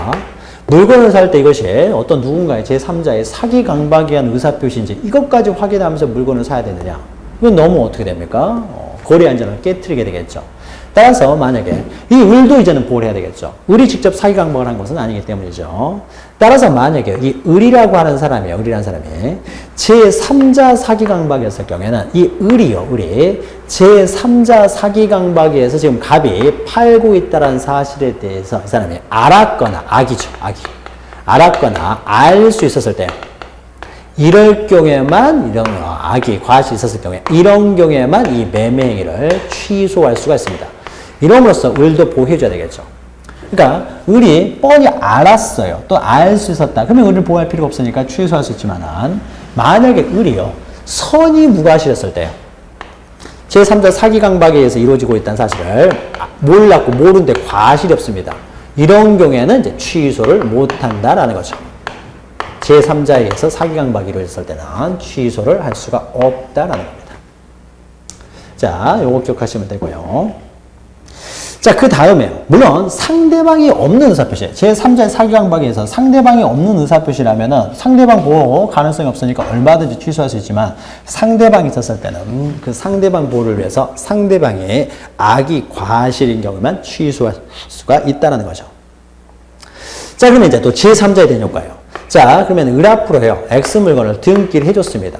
[SPEAKER 1] 물건을 살 때 이것이 어떤 누군가의 제3자의 사기 강박에 의한 의사표시인지 이것까지 확인하면서 물건을 사야 되느냐? 이건 너무 어떻게 됩니까? 거래 안전을 깨트리게 되겠죠. 따라서 만약에 이 을도 이제는 보호를 해야 되겠죠. 을이 직접 사기 강박을 한 것은 아니기 때문이죠. 따라서 만약에 이 을이라고 하는 사람이에요. 을이라는 사람이 제3자 사기 강박이었을 경우에는 이 을이 제3자 사기 강박에 의해서 지금 갑이 팔고 있다는 사실에 대해서 이 사람이 알았거나 알았거나 알 수 있었을 때 이럴 경우에만 이런 악이 과실이 있었을 경우에 이런 경우에만 이 매매 행위를 취소할 수가 있습니다. 이럼으로써 을도 보호해줘야 되겠죠. 그러니까 을이 뻔히 알았어요. 또 알 수 있었다. 그러면 을을 보호할 필요가 없으니까 취소할 수 있지만은 만약에 을이요 선이 무과실했을 때요. 제3자 사기 강박에 의해서 이루어지고 있다는 사실을 몰랐고 모르는데 과실이 없습니다. 이런 경우에는 이제 취소를 못한다라는 거죠. 제3자에 의해서 사기 강박이 이루어졌을 때는 취소를 할 수가 없다라는 겁니다. 자, 요거 기억하시면 되고요. 자, 그 다음에요. 물론 상대방이 없는 의사표시. 제3자의 사기 강박에 의해서 상대방이 없는 의사표시라면은 상대방 보호 가능성이 없으니까 얼마든지 취소할 수 있지만 상대방이 있었을 때는 그 상대방 보호를 위해서 상대방의 악이 과실인 경우만 취소할 수가 있다는 거죠. 자, 그러면 이제 또 제3자에 대한 효과예요. 자, 그러면 을 앞으로 해요. X 물건을 등기를 해줬습니다.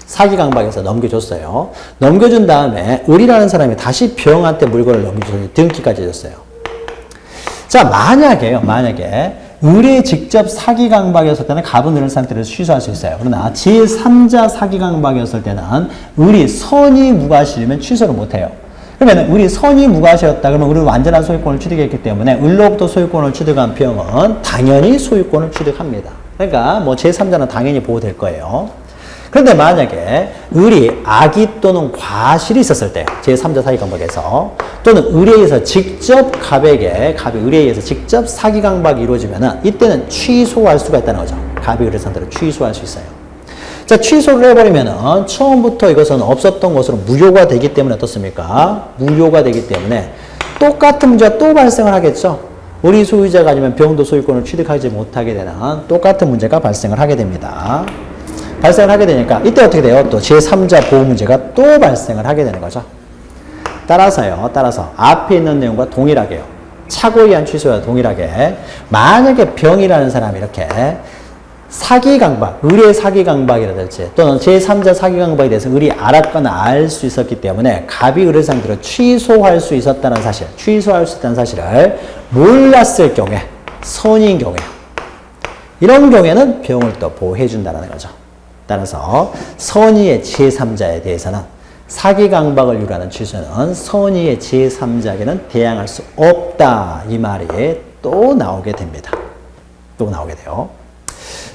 [SPEAKER 1] 사기 강박에서 넘겨줬어요. 넘겨준 다음에 을이라는 사람이 다시 병한테 물건을 넘겨줘서 등기까지 해줬어요. 자, 만약에 을이 직접 사기 강박이었을 때는 갑은 을의 상태를 취소할 수 있어요. 그러나 제3자 사기 강박이었을 때는 을이 선이 무과실이면 취소를 못해요. 그러면 을이 선이 무과실이었다 그러면 을은 완전한 소유권을 취득했기 때문에 을로부터 소유권을 취득한 병은 당연히 소유권을 취득합니다. 그러니까 뭐 제3자는 당연히 보호될 거예요. 그런데 만약에 을이 악의 또는 과실이 있었을 때 제3자 사기 강박에서 또는 을에 의해서 직접 갑이 을에 의해서 직접 사기 강박이 이루어지면은 이때는 취소할 수가 있다는 거죠. 갑이 을의 상태로 취소할 수 있어요. 자, 취소를 해버리면은 처음부터 이것은 없었던 것으로 무효가 되기 때문에 어떻습니까? 무효가 되기 때문에 똑같은 문제가 또 발생을 하겠죠. 을이 소유자가 아니면 병도 소유권을 취득하지 못하게 되는 똑같은 문제가 발생을 하게 됩니다. 발생을 하게 되니까 이때 어떻게 돼요? 또 제3자 보호 문제가 또 발생을 하게 되는 거죠. 따라서 앞에 있는 내용과 동일하게요. 착오에 의한 취소와 동일하게 만약에 병이라는 사람이 이렇게 사기 강박, 을의 사기 강박이라든지 또는 제3자 사기 강박에 대해서 을이 알았거나 알 수 있었기 때문에 갑이 을의 상태로 취소할 수 있었다는 사실, 취소할 수 있다는 사실을 몰랐을 경우에, 선인 경우에 이런 경우에는 병을 또 보호해 준다는 거죠. 따라서 선의의 제3자에 대해서는 사기 강박을 유발하는 취소는 선의의 제3자에게는 대항할 수 없다. 이 말이 또 나오게 됩니다. 또 나오게 돼요.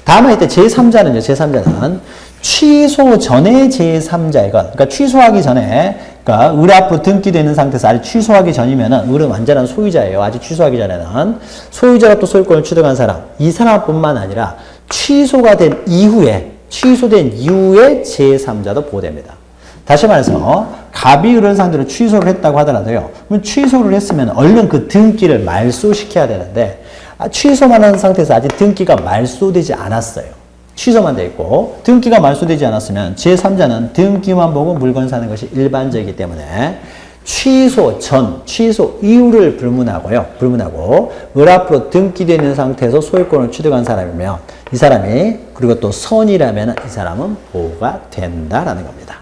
[SPEAKER 1] 다만 이때 제3자는 취소 전에 제3자이건, 그러니까 취소하기 전에, 그러니까 을 앞으로 등기되는 상태에서 아직 취소하기 전이면은 을은 완전한 소유자예요. 아직 취소하기 전에는 소유자가 또 소유권을 취득한 사람, 이 사람뿐만 아니라 취소된 이후에 제3자도 보호됩니다. 다시 말해서 갑이 을을 상대로 취소를 했다고 하더라도요. 그럼 취소를 했으면 얼른 그 등기를 말소시켜야 되는데 취소만 한 상태에서 아직 등기가 말소되지 않았어요. 취소만 돼 있고 등기가 말소되지 않았으면 제3자는 등기만 보고 물건 사는 것이 일반적이기 때문에 취소 전, 취소 이후를 불문하고 을 앞으로 등기되는 상태에서 소유권을 취득한 사람이면 이 사람이 그리고 또 선이라면 이 사람은 보호가 된다라는 겁니다.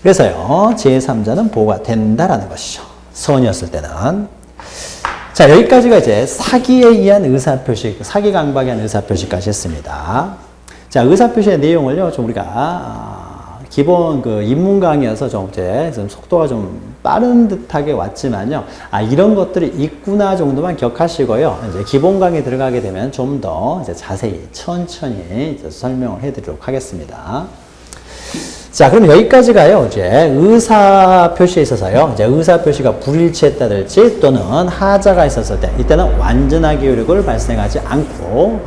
[SPEAKER 1] 그래서요 제3자는 보호가 된다라는 것이죠. 선이었을 때는. 자, 여기까지가 이제 사기에 의한 의사표시, 사기 강박에 의한 의사표시까지 했습니다. 자, 의사표시의 내용을요 좀 우리가 기본 그 입문 강의여서 좀 속도가 좀 빠른 듯하게 왔지만요. 이런 것들이 있구나 정도만 기억하시고요. 이제 기본 강의 들어가게 되면 좀 더 이제 자세히 천천히 이제 설명을 해드리도록 하겠습니다. 자, 그럼 여기까지가요. 이제 의사 표시에 있어서요. 이제 의사 표시가 불일치했다든지 또는 하자가 있었을 때 이때는 완전하게 효력을 발생하지 않고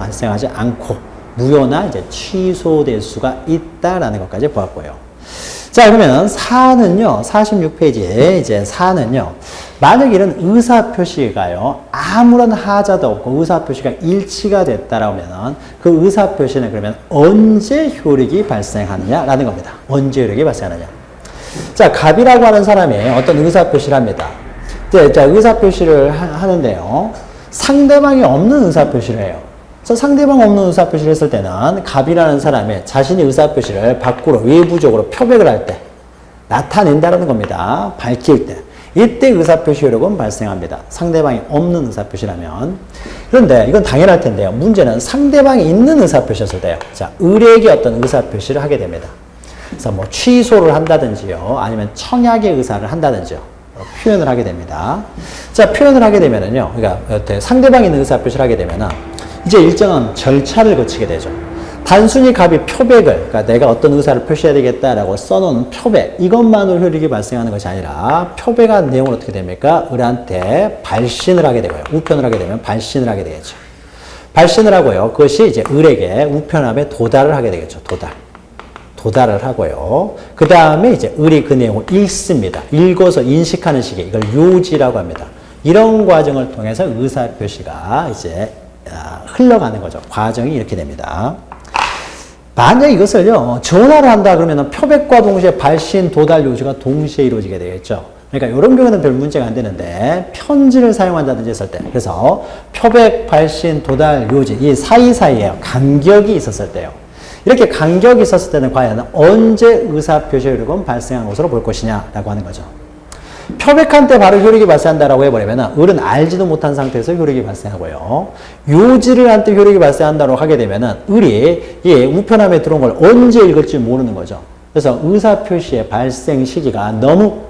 [SPEAKER 1] 무효나 이제 취소될 수가 있다라는 것까지 보았고요. 자, 그러면 4는요, 46페이지에 이제 4는요, 만약 이런 의사표시가요, 아무런 하자도 없고 의사표시가 일치가 됐다라면 그 의사표시는 그러면 언제 효력이 발생하느냐라는 겁니다. 언제 효력이 발생하느냐. 자, 갑이라고 하는 사람이 어떤 의사표시를 합니다. 자, 의사표시를 하는데요, 상대방이 없는 의사표시를 해요. 상대방 없는 의사표시를 했을 때는 갑이라는 사람이 자신의 의사표시를 밖으로 외부적으로 표백을 할 때 나타낸다는 겁니다. 밝힐 때. 이때 의사표시 효력은 발생합니다. 상대방이 없는 의사표시라면. 그런데 이건 당연할 텐데요. 문제는 상대방이 있는 의사표시였을 때요. 자, 을에게 어떤 의사표시를 하게 됩니다. 그래서 뭐 취소를 한다든지요. 아니면 청약의 의사를 한다든지요. 표현을 하게 됩니다. 자, 표현을 하게 되면은요. 그러니까 상대방이 있는 의사표시를 하게 되면은 이제 일정한 절차를 거치게 되죠. 단순히 갑이 표백을, 그러니까 내가 어떤 의사를 표시해야 되겠다라고 써놓은 표백, 이것만으로 효력이 발생하는 것이 아니라 표백한 내용은 어떻게 됩니까? 을한테 발신을 하게 되고요. 우편을 하게 되면 발신을 하게 되겠죠. 발신을 하고요. 그것이 이제 을에게 우편함에 도달을 하게 되겠죠. 도달을 하고요. 그 다음에 이제 을이 그 내용을 읽습니다. 읽어서 인식하는 시기, 이걸 요지라고 합니다. 이런 과정을 통해서 의사표시가 이제 흘러가는 거죠. 과정이 이렇게 됩니다. 만약 이것을요, 전화를 한다 그러면 표백과 동시에 발신, 도달, 요지가 동시에 이루어지게 되겠죠. 그러니까 이런 경우는 별 문제가 안 되는데, 편지를 사용한다든지 했을 때, 그래서 표백, 발신, 도달, 요지, 이 사이사이에 간격이 있었을 때요. 이렇게 간격이 있었을 때는 과연 언제 의사표시 효력은 발생한 것으로 볼 것이냐라고 하는 거죠. 표백한 때 바로 효력이 발생한다라고 해버리면 을은 알지도 못한 상태에서 효력이 발생하고요. 요지를 한 때 효력이 발생한다고 하게 되면 을이 우편함에 들어온 걸 언제 읽을지 모르는 거죠. 그래서 의사표시의 발생 시기가 너무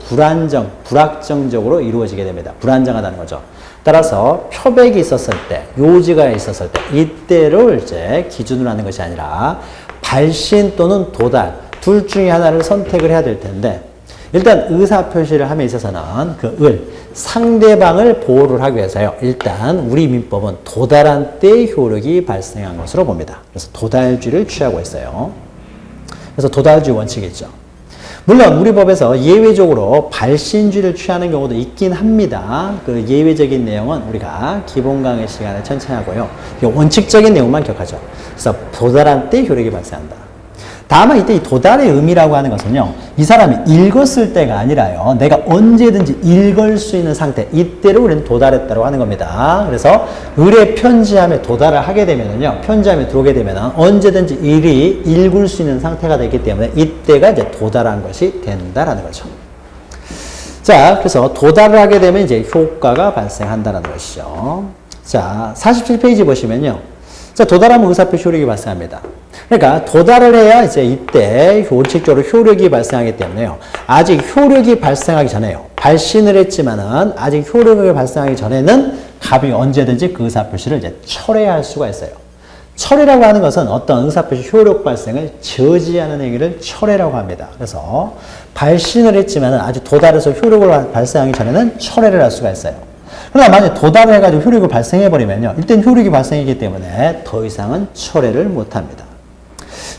[SPEAKER 1] 불확정적으로 이루어지게 됩니다. 불안정하다는 거죠. 따라서 표백이 있었을 때, 요지가 있었을 때, 이때를 이제 기준으로 하는 것이 아니라 발신 또는 도달, 둘 중에 하나를 선택을 해야 될 텐데, 일단 의사표시를 함에 있어서는 그 상대방을 보호를 하기 위해서요. 일단 우리 민법은 도달한 때 효력이 발생한 것으로 봅니다. 그래서 도달주의를 취하고 있어요. 그래서 도달주의 원칙이 있죠. 물론 우리 법에서 예외적으로 발신주의를 취하는 경우도 있긴 합니다. 그 예외적인 내용은 우리가 기본 강의 시간에 천천히 하고요. 원칙적인 내용만 기억하죠. 그래서 도달한 때 효력이 발생한다. 다만 이때 이 도달의 의미라고 하는 것은요, 이 사람이 읽었을 때가 아니라요, 내가 언제든지 읽을 수 있는 상태, 이때를 우리는 도달했다고 하는 겁니다. 그래서 을의 편지함에 도달을 하게 되면은요, 편지함에 들어오게 되면은 언제든지 을이 읽을 수 있는 상태가 되기 때문에 이때가 이제 도달한 것이 된다라는 거죠. 자, 그래서 도달을 하게 되면 이제 효과가 발생한다라는 것이죠. 자, 47페이지 보시면요. 자, 도달하면 의사표시 효력이 발생합니다. 그러니까 도달을 해야 이제 이때 원칙적으로 효력이 발생하기 때문에요. 아직 효력이 발생하기 전에요. 발신을 했지만은 아직 효력이 발생하기 전에는 갑이 언제든지 그 의사표시를 이제 철회할 수가 있어요. 철회라고 하는 것은 어떤 의사표시 효력 발생을 저지하는 행위를 철회라고 합니다. 그래서 발신을 했지만은 아직 도달해서 효력을 발생하기 전에는 철회를 할 수가 있어요. 그러나 만약에 도달을 해가지고 효력을 발생해버리면요. 일단 효력이 발생이기 때문에 더 이상은 철회를 못합니다.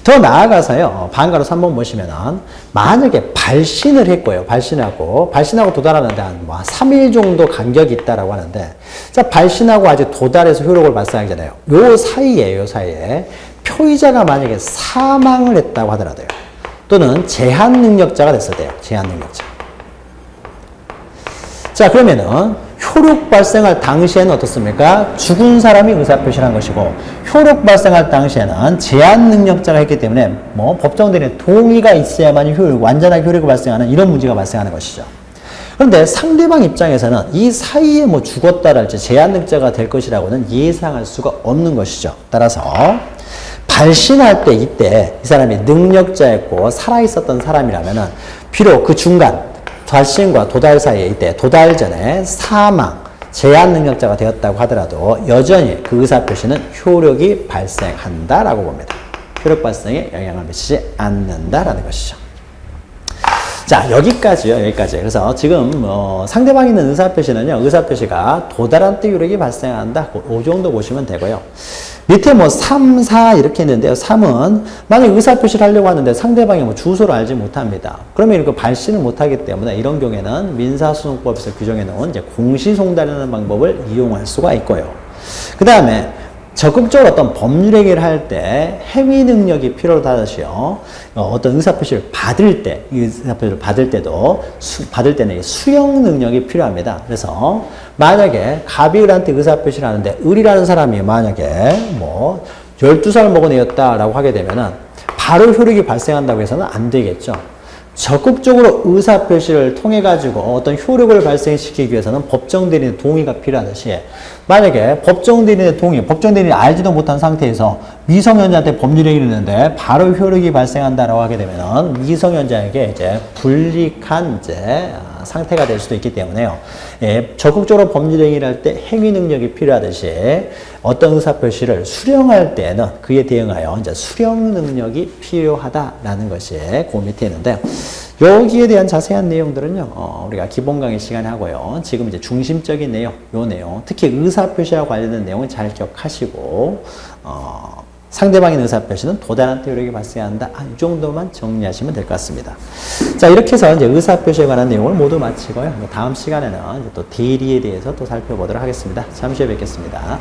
[SPEAKER 1] 더 나아가서요. 반가로 3번 보시면은 만약에 발신을 했고요. 발신하고 도달하는데 한 3일 정도 간격이 있다라고 하는데, 자, 발신하고 아직 도달해서 효력을 발생하기 전에요. 요 사이에 표의자가 만약에 사망을 했다고 하더라도요. 또는 제한 능력자가 됐을 때요. 제한 능력자. 자, 그러면은 효력 발생할 당시에는 어떻습니까? 죽은 사람이 의사표시를 한 것이고, 효력 발생할 당시에는 제한 능력자가 했기 때문에 법정들의 동의가 있어야만 완전하게 효력이 발생하는 이런 문제가 발생하는 것이죠. 그런데 상대방 입장에서는 이 사이에 죽었다랄지 제한 능력자가 될 것이라고는 예상할 수가 없는 것이죠. 따라서 발신할 때 이때 이 사람이 능력자였고 살아있었던 사람이라면은 비록 그 중간 발신과 도달 사이에 이때 도달 전에 사망, 제한 능력자가 되었다고 하더라도 여전히 그 의사표시는 효력이 발생한다라고 봅니다. 효력 발생에 영향을 미치지 않는다라는 것이죠. 자, 여기까지요. 그래서 지금 상대방이 있는 의사표시는요. 의사표시가 도달한 때 효력이 발생한다. 그 정도 보시면 되고요. 밑에 3, 4 이렇게 있는데요. 3은 만약 의사표시를 하려고 하는데 상대방이 주소를 알지 못합니다. 그러면 이렇게 발신을 못하기 때문에 이런 경우에는 민사소송법에서 규정해 놓은 이제 공시송달이라는 방법을 이용할 수가 있고요. 그 다음에 적극적으로 어떤 법률 행위를 할 때 행위 능력이 필요하듯이요. 어떤 의사표시를 받을 때, 의사표시를 받을 때는 수용 능력이 필요합니다. 그래서 만약에 갑이 을한테 의사표시를 하는데 을이라는 사람이 만약에 12살 먹은 애였다라고 하게 되면은 바로 효력이 발생한다고 해서는 안 되겠죠. 적극적으로 의사표시를 통해 가지고 어떤 효력을 발생시키기 위해서는 법정 대리인의 동의가 필요하듯이 만약에 법정 대리인의 동의, 법정 대리인이 알지도 못한 상태에서 미성년자한테 법률행위를 했는데 바로 효력이 발생한다라고 하게 되면은 미성년자에게 이제 불이익한 이제 상태가 될 수도 있기 때문에요. 예, 적극적으로 법률행위를 할 때 행위 능력이 필요하듯이 어떤 의사표시를 수령할 때는 그에 대응하여 이제 수령 능력이 필요하다라는 것이 그 밑에 있는데 여기에 대한 자세한 내용들은요, 우리가 기본 강의 시간에 하고요. 지금 이제 중심적인 내용, 요 내용, 특히 의사표시와 관련된 내용은 잘 기억하시고, 상대방의 의사표시는 도달한 효력이 발생한다. 이 정도만 정리하시면 될 것 같습니다. 자, 이렇게 해서 이제 의사표시에 관한 내용을 모두 마치고요. 다음 시간에는 이제 또 대리에 대해서 또 살펴보도록 하겠습니다. 잠시 후에 뵙겠습니다.